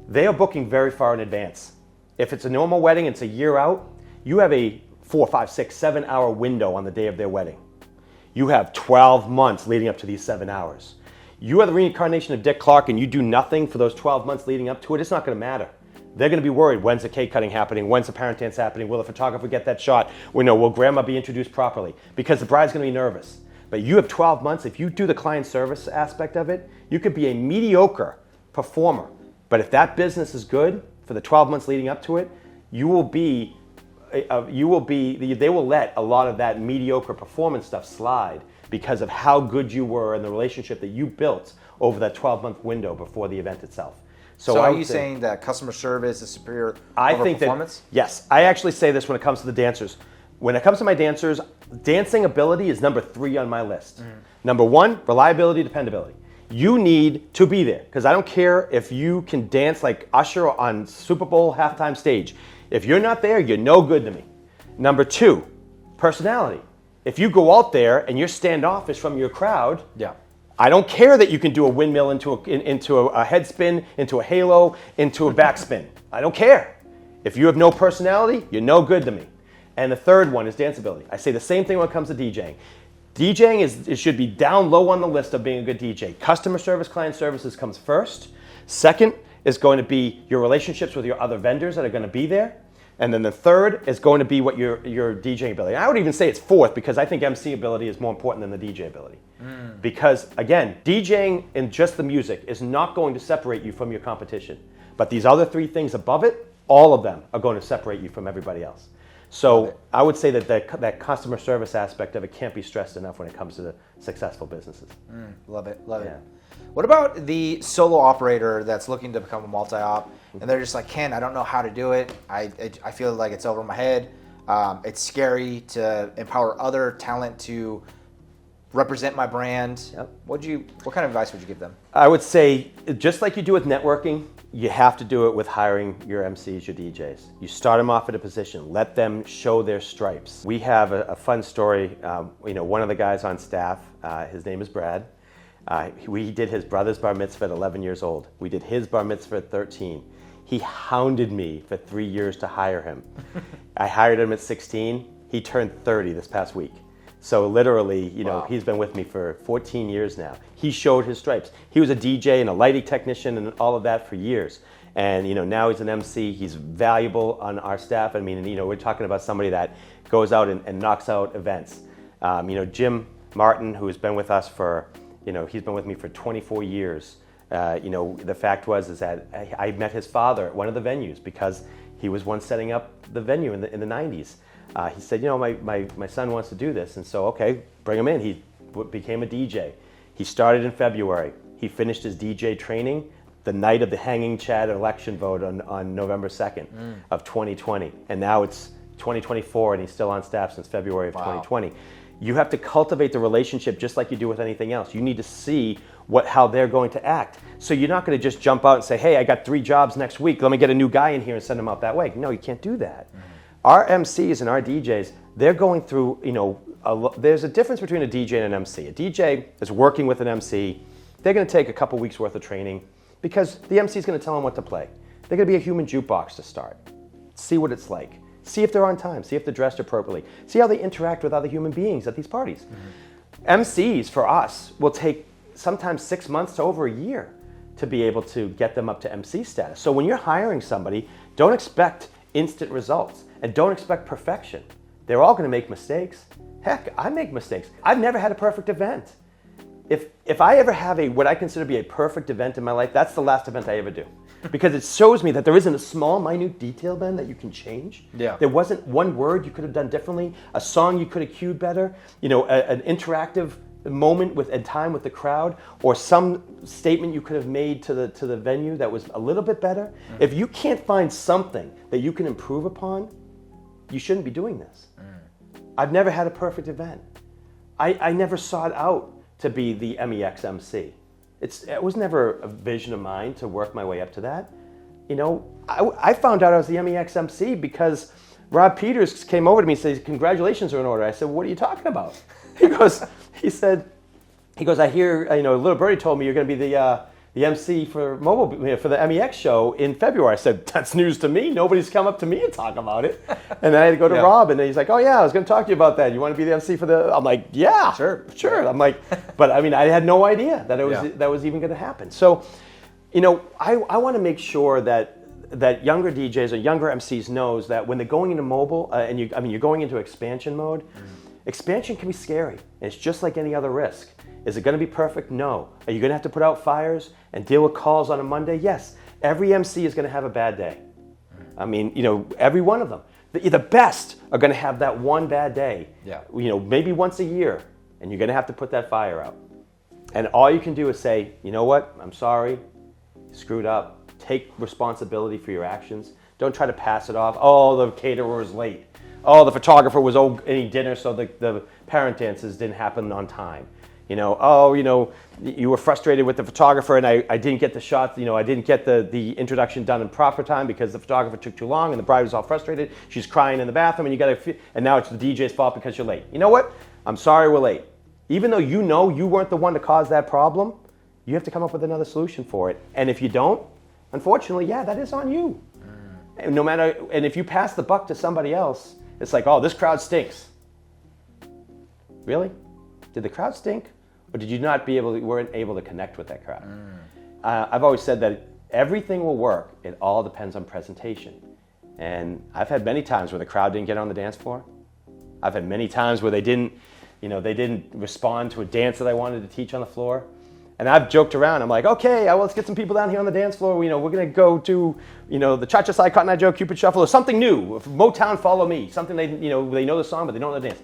They are booking very far in advance. If it's a normal wedding, it's a year out, you have a 4, 5, 6, 7 hour window on the day of their wedding. You have 12 months leading up to these 7 hours. You are the reincarnation of Dick Clark and you do nothing for those 12 months leading up to it, it's not going to matter. They're going to be worried, when's the cake cutting happening? When's the parent dance happening? Will the photographer get that shot? Will grandma be introduced properly? Because the bride's going to be nervous. But you have 12 months. If you do the client service aspect of it, you could be a mediocre performer. But if that business is good for the 12 months leading up to it, they will let a lot of that mediocre performance stuff slide because of how good you were and the relationship that you built over that 12-month window before the event itself. So are you saying that customer service is superior over performance? Yes. I actually say this when it comes to the dancers. When it comes to my dancers, dancing ability is number 3 on my list. Number 1, reliability, dependability. You need to be there because I don't care if you can dance like Usher on Super Bowl halftime stage. If you're not there, you're no good to me. Number 2, personality. If you go out there and you're standoffish from your crowd, I don't care that you can do a windmill into a head spin, into a halo, into a backspin. I don't care. If you have no personality, you're no good to me. And the third one is danceability. I say the same thing when it comes to DJing. DJing should be down low on the list of being a good DJ. Customer service, client services comes first. Second is going to be your relationships with your other vendors that are going to be there. And then the third is going to be what your DJing ability. And I would even say it's fourth because I think MC ability is more important than the DJ ability. Because again, DJing and just the music is not going to separate you from your competition. But these other 3 things above it, all of them are going to separate you from everybody else. So I would say that customer service aspect of it can't be stressed enough when it comes to the successful businesses. Love it. What about the solo operator that's looking to become a multi-op and they're just like, Ken, I don't know how to do it. I feel like it's over my head. It's scary to empower other talent to represent my brand. Yep. What kind of advice would you give them? I would say, just like you do with networking, you have to do it with hiring your MCs, your DJs. You start them off at a position, let them show their stripes. We have a fun story. One of the guys on staff, his name is Brad. We did his brother's bar mitzvah at 11 years old. We did his bar mitzvah at 13. He hounded me for 3 years to hire him. I hired him at 16. He turned 30 this past week. So literally, Wow. He's been with me for 14 years now. He showed his stripes. He was a DJ and a lighting technician and all of that for years. And now he's an MC. He's valuable on our staff. I mean, we're talking about somebody that goes out and knocks out events. Jim Martin, who has been with us for, he's been with me for 24 years. The fact is that I met his father at one of the venues because he was one setting up the venue in the 90s. He said, my son wants to do this. And so, okay, bring him in. He became a DJ. He started in February. He finished his DJ training the night of the hanging Chad election vote on November 2nd of 2020. And now it's 2024 and he's still on staff since February of 2020. You have to cultivate the relationship just like you do with anything else. You need to see how they're going to act. So you're not going to just jump out and say, hey, I got 3 jobs next week. Let me get a new guy in here and send him out that way. No, you can't do that. Our MCs and our DJs, they're going through, there's a difference between a DJ and an MC. A DJ is working with an MC. They're going to take a couple weeks worth of training because the MC is going to tell them what to play. They're going to be a human jukebox to start. See what it's like. See if they're on time. See if they're dressed appropriately. See how they interact with other human beings at these parties. MCs, for us, will take sometimes 6 months to over a year to be able to get them up to MC status. So when you're hiring somebody, don't expect instant results and don't expect perfection. They're all going to make mistakes. Heck, I make mistakes. I've never had a perfect event. If I ever have what I consider to be a perfect event in my life, that's the last event I ever do. Because it shows me that there isn't a small, minute detail, Ben, that you can change. Yeah. There wasn't one word you could have done differently, a song you could have cued better, an interactive moment and time with the crowd, or some statement you could have made to the venue that was a little bit better. If you can't find something that you can improve upon, you shouldn't be doing this. I've never had a perfect event. I never sought out to be the MEX MC. It was never a vision of mine to work my way up to that. I found out I was the MEX MC because Rob Peters came over to me and said, "Congratulations are in order." I said, "What are you talking about?" He goes, "I hear, little birdie told me you're going to be the MC for for the MEX show in February." I said, "That's news to me. Nobody's come up to me and talk about it." And then I had to go to Rob, and then he's like, "Oh yeah, I was going to talk to you about that. You want to be the MC for the?" I'm like, "Yeah, sure." I'm like, but I mean, I had no idea that that was even going to happen. So, I want to make sure that younger DJs or younger MCs knows that when they're going into mobile and you're going into expansion mode. Expansion can be scary, and it's just like any other risk. Is it going to be perfect? No. Are you going to have to put out fires and deal with calls on a Monday? Yes. Every MC is going to have a bad day. I mean, every one of them. The best are going to have that one bad day. Yeah. Maybe once a year, and you're going to have to put that fire out. And all you can do is say, "You know what? I'm sorry. Screwed up." Take responsibility for your actions. Don't try to pass it off. "Oh, the caterer was late. Oh, the photographer was eating dinner, so the parent dances didn't happen on time. You were frustrated with the photographer, and I didn't get the shot. I didn't get the introduction done in proper time because the photographer took too long, and the bride was all frustrated. She's crying in the bathroom, and now it's the DJ's fault because you're late. You know what? I'm sorry we're late. Even though you weren't the one to cause that problem, you have to come up with another solution for it. And if you don't, unfortunately, that is on you. And if you pass the buck to somebody else, it's like, "Oh, this crowd stinks." Really? Did the crowd stink? Or did you weren't able to connect with that crowd? I've always said that everything will work. It all depends on presentation. And I've had many times where the crowd didn't get on the dance floor. I've had many times where they didn't respond to a dance that I wanted to teach on the floor. And I've joked around. I'm like, "Okay, let's get some people down here on the dance floor. We're going to go do, the Cha-Cha Slide, Cotton Eye Joe, Cupid Shuffle, or something new. Motown, Follow Me. Something they know the song, but they don't know the dance.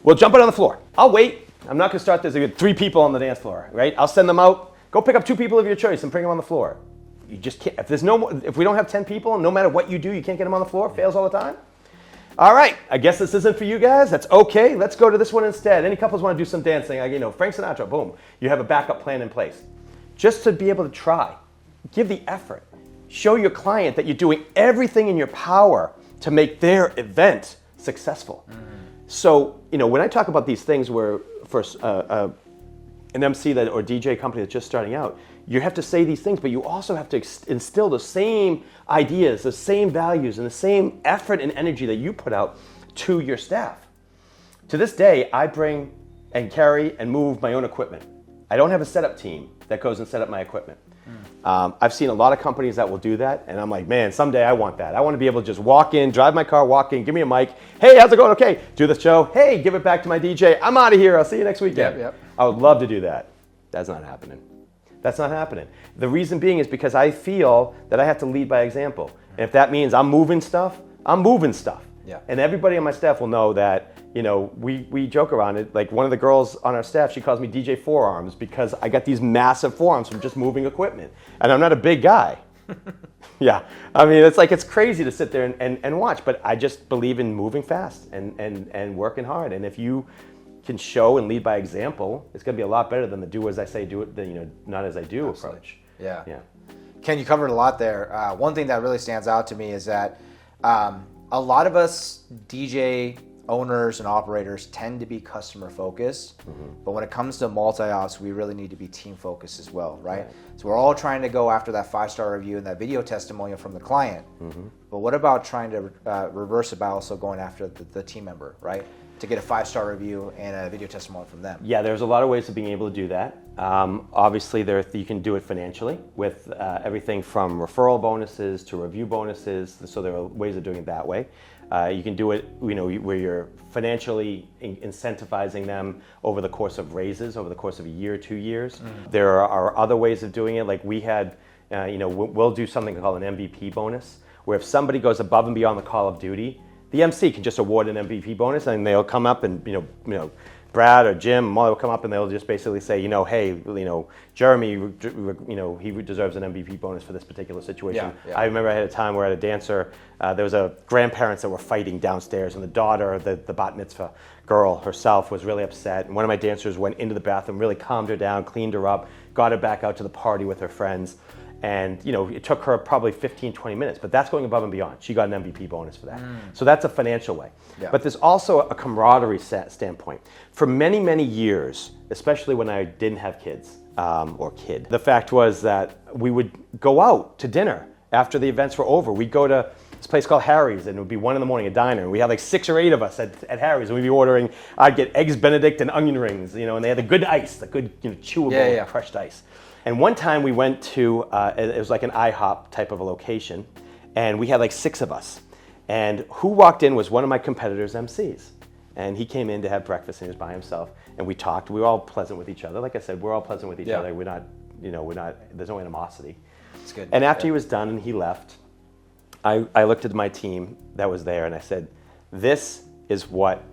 We'll jump it on the floor. I'll wait. I'm not going to start this. There's 3 people on the dance floor, right? I'll send them out. Go pick up 2 people of your choice and bring them on the floor. You just can't. If we don't have 10 people, no matter what you do, you can't get them on the floor. Fails all the time. all right, I guess this isn't for you guys. That's okay. Let's go to this one instead. Any couples want to do some dancing? Frank Sinatra, boom. You have a backup plan in place. Just to be able to try. Give the effort. Show your client that you're doing everything in your power to make their event successful. So, when I talk about these things where for an MC or DJ company that's just starting out, you have to say these things, but you also have to instill the same ideas, the same values, and the same effort and energy that you put out to your staff. To this day, I bring and carry and move my own equipment. I don't have a setup team that goes and set up my equipment. I've seen a lot of companies that will do that, and I'm like, man, someday I want that. I want to be able to just walk in, drive my car, walk in, give me a mic. Hey, how's it going? Okay, do the show. Hey, give it back to my DJ. I'm out of here. I'll see you next weekend. Yep. I would love to do that. That's not happening. That's not happening. The reason being is because I feel that I have to lead by example. And if that means I'm moving stuff, I'm moving stuff. Yeah. And everybody on my staff will know that, we joke around it. Like one of the girls on our staff, she calls me DJ Forearms because I got these massive forearms from just moving equipment. And I'm not a big guy. Yeah. It's crazy to sit there and watch, but I just believe in moving fast and working hard. And if you can show and lead by example, it's going to be a lot better than the do as I say, do it, not as I do approach. Yeah. Ken, you covered a lot there. One thing that really stands out to me is that a lot of us DJ owners and operators tend to be customer focused, but when it comes to multi-ops, we really need to be team focused as well, right? So we're all trying to go after that 5-star review and that video testimonial from the client, but what about trying to reverse it by also going after the team member, right? To get a 5-star review and a video testimonial from them. Yeah, there's a lot of ways of being able to do that. Obviously, you can do it financially with everything from referral bonuses to review bonuses. So there are ways of doing it that way. You can do it, where you're financially incentivizing them over the course of raises, over the course of a year, 2 years. There are other ways of doing it. Like we had, we'll do something called an MVP bonus, where if somebody goes above and beyond the call of duty, the MC can just award an MVP bonus, and they'll come up and Brad or Jim, Molly will come up and they'll just basically say, hey, Jeremy, he deserves an MVP bonus for this particular situation. I remember I had a time where I had a dancer, there was grandparents that were fighting downstairs, and the daughter, the bat mitzvah girl herself, was really upset. And one of my dancers went into the bathroom, really calmed her down, cleaned her up, got her back out to the party with her friends. And it took her probably 15, 20 minutes, but that's going above and beyond. She got an MVP bonus for that. So that's a financial way. But there's also a camaraderie standpoint. For many, many years, especially when I didn't have kids, the fact was that we would go out to dinner after the events were over. We'd go to this place called Harry's, and it would be 1 a.m, a diner. And we had like 6 or 8 of us at Harry's, and we'd be ordering, I'd get eggs Benedict and onion rings, and they had the good ice, the good chewable crushed ice. And one time we went to, it was like an IHOP type of a location, and we had like 6 of us. And who walked in was one of my competitors' MCs. And he came in to have breakfast, and he was by himself. And we talked. We were all pleasant with each other. Like I said, we're all pleasant with each other. We're not, there's no animosity. It's good. And after he was done and he left, I looked at my team that was there, and I said, this is what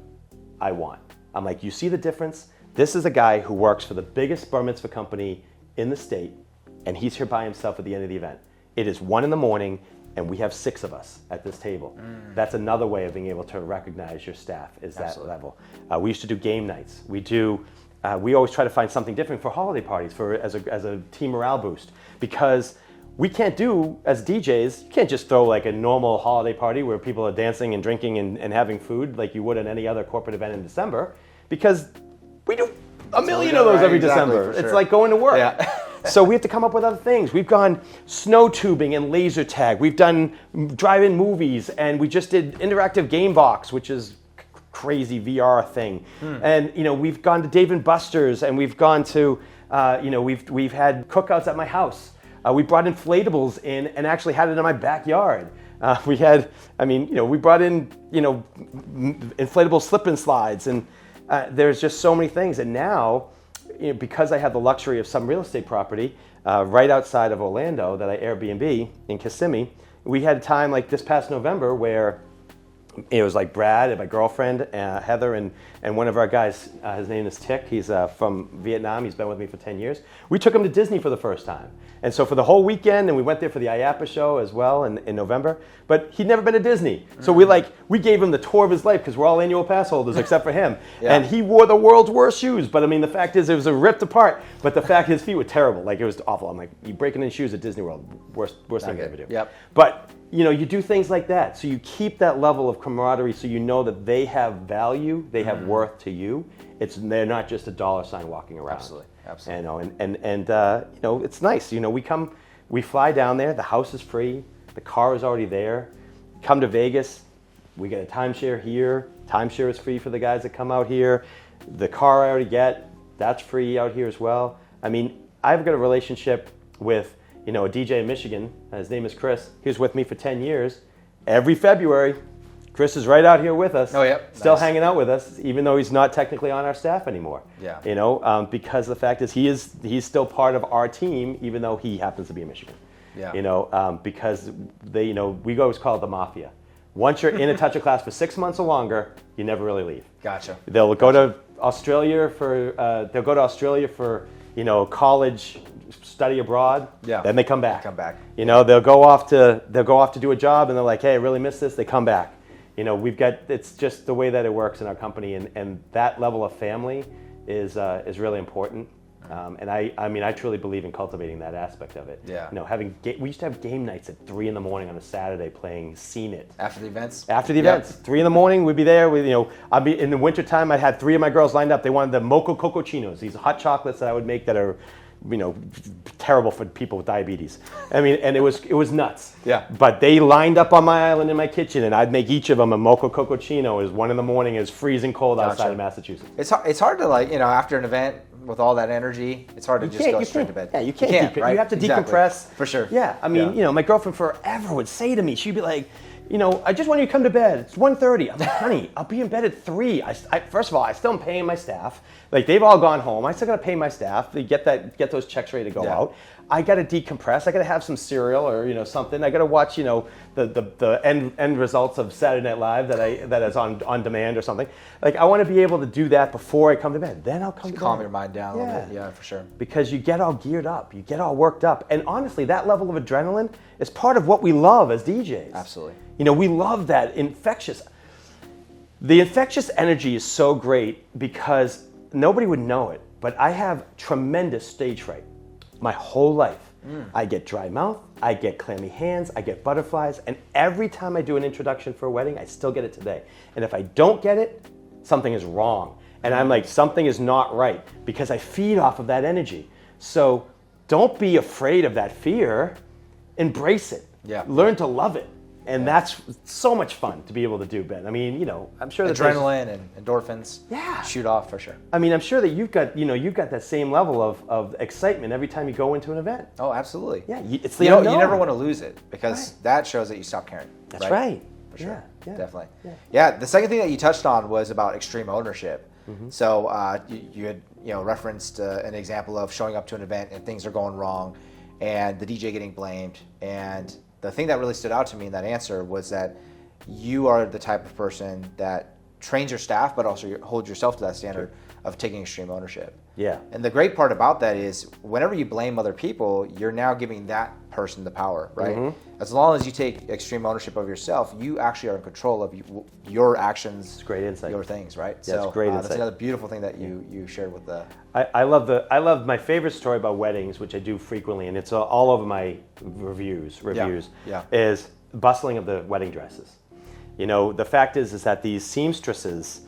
I want. I'm like, you see the difference? This is a guy who works for the biggest bar mitzvah company in the state, and he's here by himself at the end of the event. It is 1 a.m, and we have 6 of us at this table. That's another way of being able to recognize your staff, is that level. We used to do game nights. We always try to find something different for holiday parties as a team morale boost, because we can't do, as DJs, you can't just throw like a normal holiday party where people are dancing and drinking and having food like you would at any other corporate event in December, because we do a million of those every December. It's like going to work. So we have to come up with other things. We've gone snow tubing and laser tag. We've done drive-in movies, and we just did interactive game box, which is crazy VR thing. And we've gone to Dave and Buster's, and we've gone to we've had cookouts at my house. We brought inflatables in and actually had it in my backyard. We brought in inflatable slip and slides, and there's just so many things. And now, because I have the luxury of some real estate property right outside of Orlando that I Airbnb in Kissimmee, we had a time like this past November where it was like Brad and my girlfriend, Heather, and one of our guys, his name is Tick. He's from Vietnam. He's been with me for 10 years. We took him to Disney for the first time. And so for the whole weekend, and we went there for the IAPA show as well in November, but he'd never been to Disney. So we gave him the tour of his life because we're all annual pass holders except for him. Yeah. And he wore the world's worst shoes. But I mean, the fact is it was ripped apart. But the fact his feet were terrible. Like it was awful. I'm like, you breaking in shoes at Disney World, worst thing you ever do. Yep. But you do things like that. So you keep that level of camaraderie so you know that they have value, they have worth to you. They're not just a dollar sign walking around. Absolutely. And it's nice. We fly down there, the house is free, the car is already there. Come to Vegas, we get a timeshare here. Timeshare is free for the guys that come out here. The car I already get, that's free out here as well. I mean, I've got a relationship with a DJ in Michigan. His name is Chris. He was with me for 10 years. Every February, Chris is right out here with us. Oh, yep. Still hanging out with us, even though he's not technically on our staff anymore. Yeah. Because the fact is he's still part of our team, even though he happens to be in Michigan. Yeah. Because we always call it the mafia. Once you're in a touch of class for 6 months or longer, you never really leave. Gotcha. They'll go to Australia for college study abroad. Yeah. Then they come back. They'll go off to do a job, and they're like, hey, I really miss this. They come back. It's just the way that it works in our company, and that level of family is really important. And I truly believe in cultivating that aspect of it. Yeah. We used to have game nights at 3 a.m. on a Saturday playing Scene It. After the events? After the events. 3 a.m, we'd be there. I'd be in the wintertime, I had 3 of my girls lined up. They wanted the Mocha Cocochinos, these hot chocolates that I would make that are terrible for people with diabetes. I mean, and it was nuts. Yeah. But they lined up on my island in my kitchen, and I'd make each of them a Mocha Cocochino. It was 1 a.m. It's freezing cold outside of Massachusetts. It's hard to after an event with all that energy, it's hard to just go straight to bed. Yeah, you can't. Right? You have to decompress. For sure. Yeah. I mean, my girlfriend forever would say to me, she'd be like, I just want you to come to bed. It's 1:30. I'm like, honey, I'll be in bed at 3. First of all, I still am paying my staff. Like, they've all gone home. I still got to pay my staff. They get those checks ready to go out. I got to decompress. I got to have some cereal or something. I got to watch the end results of Saturday Night Live that is on demand or something. Like, I want to be able to do that before I come to bed. Then I'll come to bed. Calm your mind down a little bit. Yeah, for sure. Because you get all geared up. You get all worked up. And honestly, that level of adrenaline is part of what we love as DJs. Absolutely. We love that the infectious energy is so great because nobody would know it, but I have tremendous stage fright my whole life. I get dry mouth, I get clammy hands, I get butterflies, and every time I do an introduction for a wedding, I still get it today. And if I don't get it, something is wrong. And I'm like, something is not right because I feed off of that energy. So don't be afraid of that fear, embrace it. Yeah. Learn to love it. And that's so much fun to be able to do, Ben. I mean, I'm sure that adrenaline and endorphins shoot off for sure. I mean, I'm sure that you've got that same level of excitement every time you go into an event. Oh, absolutely. Yeah, it's the unknown. You never want to lose it because that shows that you stop caring. That's right. For sure. Yeah. Definitely. Yeah. The second thing that you touched on was about extreme ownership. Mm-hmm. So you had referenced an example of showing up to an event and things are going wrong, and the DJ getting blamed. And the thing that really stood out to me in that answer was that you are the type of person that trains your staff, but also holds yourself to that standard of taking extreme ownership. Yeah. And the great part about that is whenever you blame other people, you're now giving that person the power, right? Mm-hmm. As long as you take extreme ownership of yourself, you actually are in control of your actions. It's great insight. Your things, right? Yeah, so, it's great insight. That's another beautiful thing that you shared with the... I love my favorite story about weddings, which I do frequently, and it's all over my reviews, is bustling of the wedding dresses. The fact is that these seamstresses,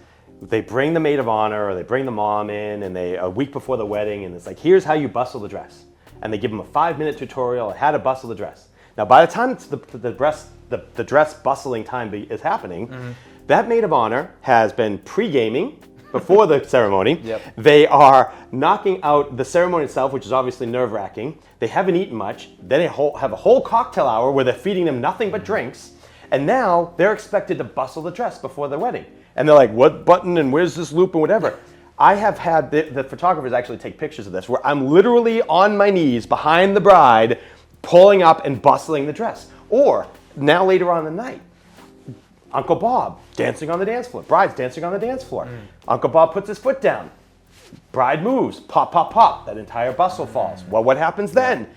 they bring the maid of honor or they bring the mom in, and they a week before the wedding, and it's like, here's how you bustle the dress. And they give them a 5-minute tutorial on how to bustle the dress. Now, by the time it's the dress bustling time is happening, that maid of honor has been pre-gaming before the ceremony. Yep. They are knocking out the ceremony itself, which is obviously nerve-wracking. They haven't eaten much. Then they have a whole cocktail hour where they're feeding them nothing but drinks. And now they're expected to bustle the dress before the wedding. And they're like, what button and where's this loop and whatever. I have had the photographers actually take pictures of this where I'm literally on my knees behind the bride, pulling up and bustling the dress. Or now later on in the night, Uncle Bob dancing on the dance floor. Bride's dancing on the dance floor. Uncle Bob puts his foot down. Bride moves. Pop, pop, pop. That entire bustle falls. Well, what happens then?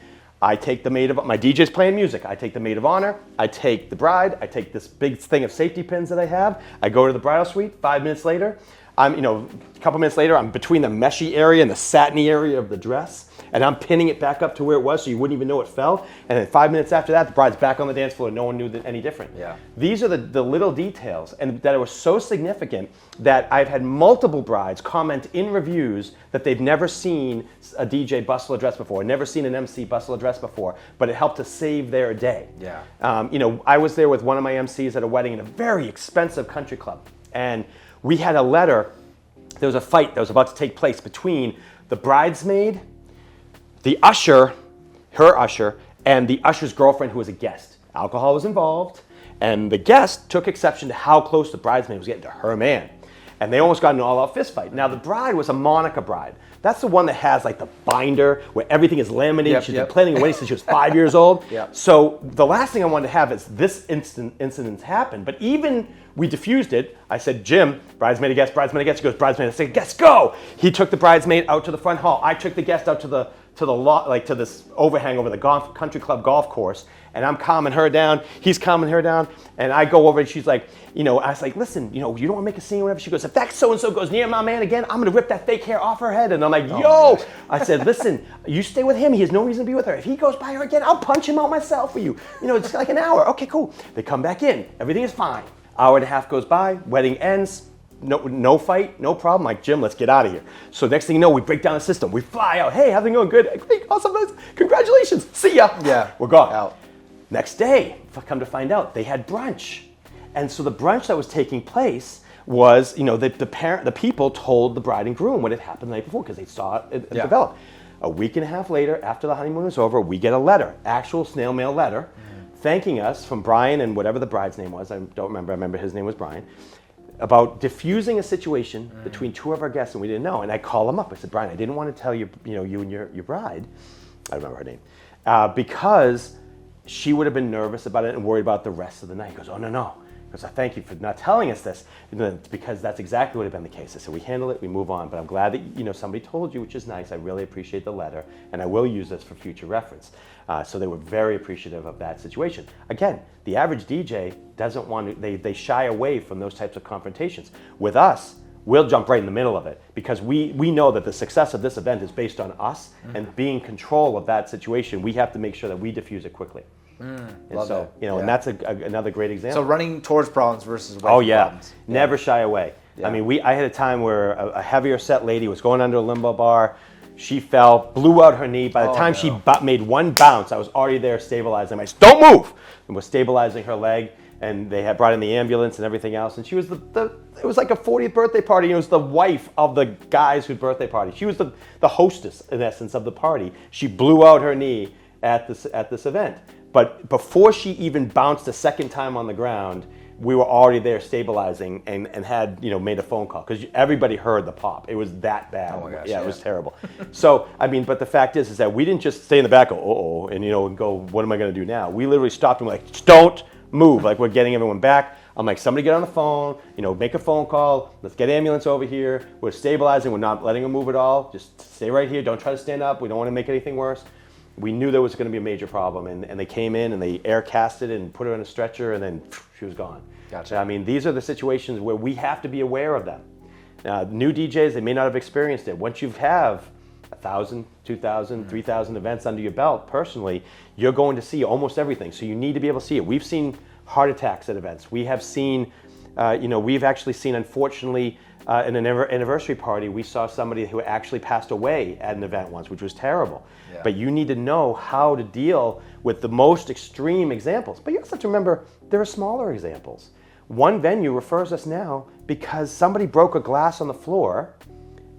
I take the maid of my DJ's playing music. I take the maid of honor. I take the bride. I take this big thing of safety pins that I have. I go to the bridal suite. 5 minutes later, a couple minutes later, I'm between the meshy area and the satiny area of the dress, and I'm pinning it back up to where it was so you wouldn't even know it fell. And then 5 minutes after that, the bride's back on the dance floor and no one knew any different. Yeah. These are the little details, and that were so significant that I've had multiple brides comment in reviews that they've never seen a DJ bustle a dress before, never seen an MC bustle a dress before, but it helped to save their day. Yeah. I was there with one of my MCs at a wedding in a very expensive country club, and we had a letter. There was a fight that was about to take place between the bridesmaid, the usher, her usher, and the usher's girlfriend who was a guest. Alcohol was involved, and the guest took exception to how close the bridesmaid was getting to her man. And they almost got in an all-out fist fight. Now, the bride was a Monica bride. That's the one that has like the binder where everything is laminated. She's been planning a wedding since she was 5 years old. Yep. So the last thing I wanted to have is this incident happen. But even we diffused it. I said, Jim, bridesmaid, a guest, bridesmaid, a guest. He goes, bridesmaid. I said, guest, go. He took the bridesmaid out to the front hall. I took the guest out to the lot, like to this overhang over the country club golf course, and I'm calming her down. He's calming her down, and I go over and she's like, I was like, listen, you don't want to make a scene or whatever. She goes, if that so-and-so goes near my man again, I'm going to rip that fake hair off her head. And I'm like, yo. I said, listen, you stay with him. He has no reason to be with her. If he goes by her again, I'll punch him out myself for you. It's like an hour. Okay, cool. They come back in. Everything is fine. Hour and a half goes by. Wedding ends. No fight, no problem. Like, Jim, let's get out of here. So next thing you know, we break down the system. We fly out. Hey, how's it going? Good. Great. Awesome. Nice. Congratulations. See ya. Yeah. We're gone. Out. Next day, come to find out, they had brunch. And so the brunch that was taking place was, the people told the bride and groom what had happened the night before because they saw it develop. A week and a half later, after the honeymoon was over, we get a letter, actual snail mail letter, thanking us from Brian and whatever the bride's name was. I don't remember. I remember his name was Brian. About diffusing a situation between two of our guests, and we didn't know. And I called him up. I said, Brian, I didn't want to tell you, you and your bride, I don't remember her name, because she would have been nervous about it and worried about the rest of the night. He goes, oh, no. Because I thank you for not telling us this, because that's exactly what had been the case. I said, we handle it, we move on. But I'm glad that somebody told you, which is nice. I really appreciate the letter, and I will use this for future reference. So they were very appreciative of that situation. Again, the average DJ doesn't want to, they shy away from those types of confrontations. With us, we'll jump right in the middle of it because we know that the success of this event is based on us and being in control of that situation. We have to make sure that we diffuse it quickly. And so, and that's another great example. So running towards problems versus away from problems. Never shy away. Yeah. I mean, I had a time where a heavier set lady was going under a limbo bar. She fell, blew out her knee. By the time she made one bounce, I was already there stabilizing. I said, don't move! And was stabilizing her leg. And they had brought in the ambulance and everything else. And she was it was like a 40th birthday party. It was the wife of the guy's whose birthday party. She was the hostess, in essence, of the party. She blew out her knee at this event. But before she even bounced a second time on the ground, we were already there stabilizing and had made a phone call because everybody heard the pop. It was that bad. Oh my gosh, it was terrible. So I mean, but the fact is that we didn't just stay in the back, and go, what am I going to do now? We literally stopped and were like, don't move. Like, we're getting everyone back. I'm like, somebody get on the phone, make a phone call. Let's get ambulance over here. We're stabilizing. We're not letting them move at all. Just stay right here. Don't try to stand up. We don't want to make anything worse. We knew there was going to be a major problem, and they came in and they air casted and put her in a stretcher, and then she was gone. Gotcha. I mean, these are the situations where we have to be aware of them. New DJs, they may not have experienced it. Once you have 1,000, 2,000, 3,000 events under your belt, personally, you're going to see almost everything. So you need to be able to see it. We've seen heart attacks at events. We have seen, we've actually seen, unfortunately, in an anniversary party, we saw somebody who actually passed away at an event once, which was terrible. Yeah. But you need to know how to deal with the most extreme examples. But you also have to remember, there are smaller examples. One venue refers us now because somebody broke a glass on the floor,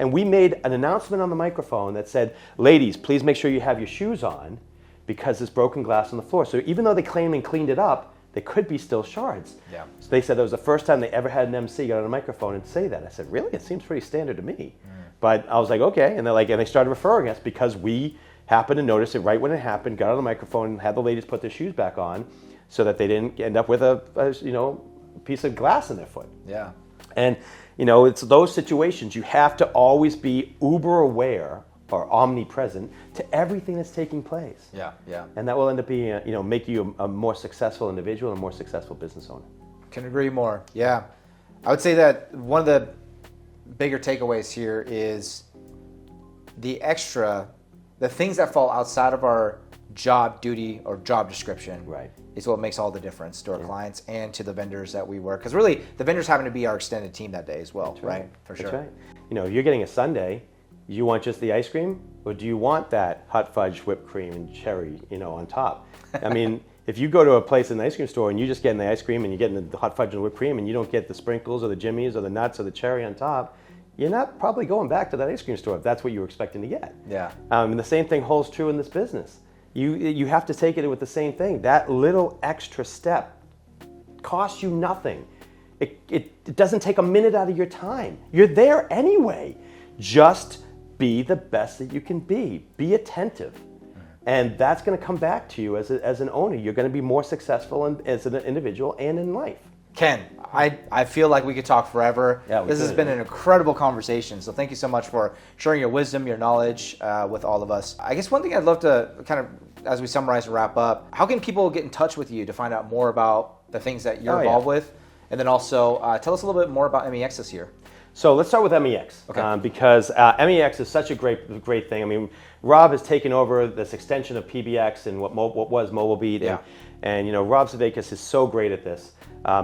and we made an announcement on the microphone that said, ladies, please make sure you have your shoes on because there's broken glass on the floor. So even though they claimed and cleaned it up, there could be still shards. Yeah. So they said that was the first time they ever had an MC get on a microphone and say that. I said, really? It seems pretty standard to me. But I was like, okay. And they're like, and they started referring us because we happened to notice it right when it happened, got on the microphone, and had the ladies put their shoes back on so that they didn't end up with piece of glass in their foot. Yeah. And, you know, it's those situations. You have to always be uber aware or omnipresent to everything that's taking place. Yeah, yeah. And that will end up being, you know, make you a more successful individual and a more successful business owner. Can agree more. Yeah. I would say that one of the bigger takeaways here is the things that fall outside of our job duty or job description is what makes all the difference to our clients and to the vendors that we work. Because really, the vendors happen to be our extended team that day as well, right? For sure. That's right. You know, if you're getting a sundae, you want just the ice cream, or do you want that hot fudge whipped cream and cherry, you know, on top? I mean, if you go to a place in the ice cream store and you're just getting the ice cream and you're getting the hot fudge and whipped cream and you don't get the sprinkles or the jimmies or the nuts or the cherry on top, you're not probably going back to that ice cream store if that's what you were expecting to get. Yeah. And the same thing holds true in this business. You have to take it with the same thing. That little extra step costs you nothing. It doesn't take a minute out of your time. You're there anyway. Just be the best that you can be. Be attentive. And that's going to come back to you as an owner. You're going to be more successful as an individual and in life. Ken, I feel like we could talk forever. Yeah, this has been an incredible conversation. So thank you so much for sharing your wisdom, your knowledge with all of us. I guess one thing I'd love to kind of, as we summarize and wrap up, how can people get in touch with you to find out more about the things that you're involved with? And then also tell us a little bit more about MEX this year. So let's start with MEX, because MEX is such a great thing. I mean, Rob has taken over this extension of PBX and what was Mobile Beat, and you know, Rob Zavakis is so great at this,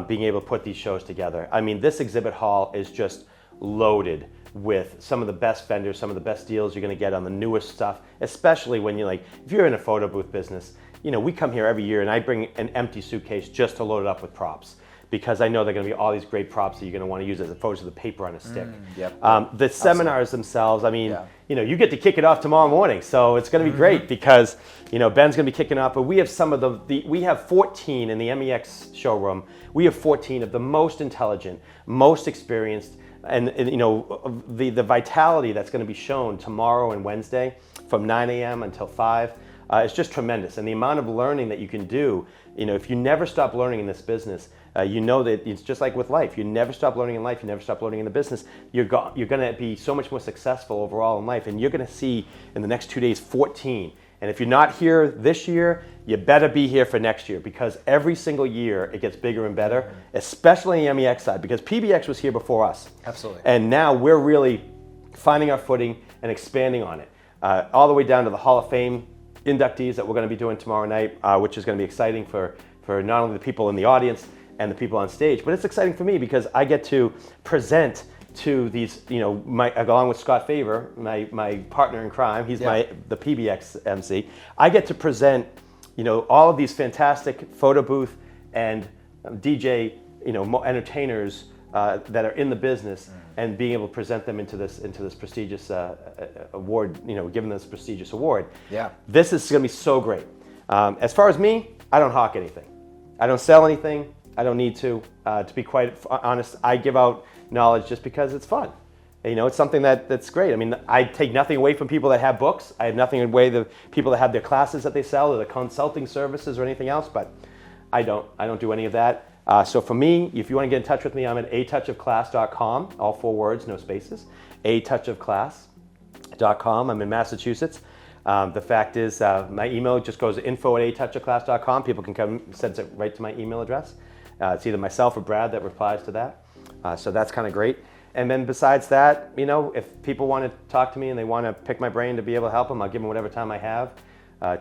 being able to put these shows together. I mean, this exhibit hall is just loaded with some of the best vendors, some of the best deals you're going to get on the newest stuff, especially when you're like, if you're in a photo booth business, you know, we come here every year and I bring an empty suitcase just to load it up with props, because I know they're going to be all these great props that you're going to want to use as opposed to the paper on a stick. The seminars themselves, I mean, you know, you get to kick it off tomorrow morning, so it's going to be great because, you know, Ben's going to be kicking off, but we have some of we have 14 in the MEX showroom. We have 14 of the most intelligent, most experienced, and you know, the vitality that's going to be shown tomorrow and Wednesday from 9 a.m. until 5 is just tremendous. And the amount of learning that you can do, you know, if you never stop learning in this business, you know that it's just like with life. You never stop learning in life. You never stop learning in the business. You're going to be so much more successful overall in life. And you're going to see in the next 2 days 14. And if you're not here this year, you better be here for next year, because every single year it gets bigger and better, especially on the MEX side, because PBX was here before us. Absolutely. And now we're really finding our footing and expanding on it, all the way down to the Hall of Fame inductees that we're going to be doing tomorrow night, which is going to be exciting for not only the people in the audience and the people on stage, but it's exciting for me because I get to present to these, you know, along with Scott Favor, my partner in crime, he's the PBX MC. I get to present, you know, all of these fantastic photo booth and DJ, you know, entertainers that are in the business, and being able to present them into this prestigious award, you know, giving this prestigious award. Yeah, this is going to be so great. As far as me, I don't hawk anything. I don't sell anything. I don't need to. To be quite honest, I give out knowledge just because it's fun. You know, it's something that's great. I mean, I take nothing away from people that have books. I have nothing away from people that have their classes that they sell or the consulting services or anything else, but I don't do any of that. So for me, if you want to get in touch with me, I'm at atouchofclass.com, all 4 words, no spaces, atouchofclass.com. I'm in Massachusetts. The fact is, my email just goes to info@atouchofclass.com. People can come, send it right to my email address. It's either myself or Brad that replies to that. So that's kind of great. And then besides that, you know, if people want to talk to me and they want to pick my brain to be able to help them, I'll give them whatever time I have.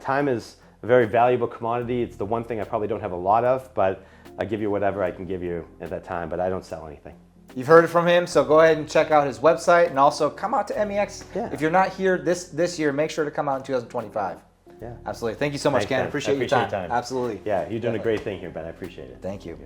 Time is a very valuable commodity. It's the one thing I probably don't have a lot of, but I give you whatever I can give you at that time, but I don't sell anything. You've heard it from him, so go ahead and check out his website, and also come out to MEX. Yeah. If you're not here this year, make sure to come out in 2025. Yeah. Absolutely. Thank you so much, Thanks, Ken. Ben. Appreciate your time. Absolutely. Yeah, you're doing a great thing here, Ben. I appreciate it. Thank you.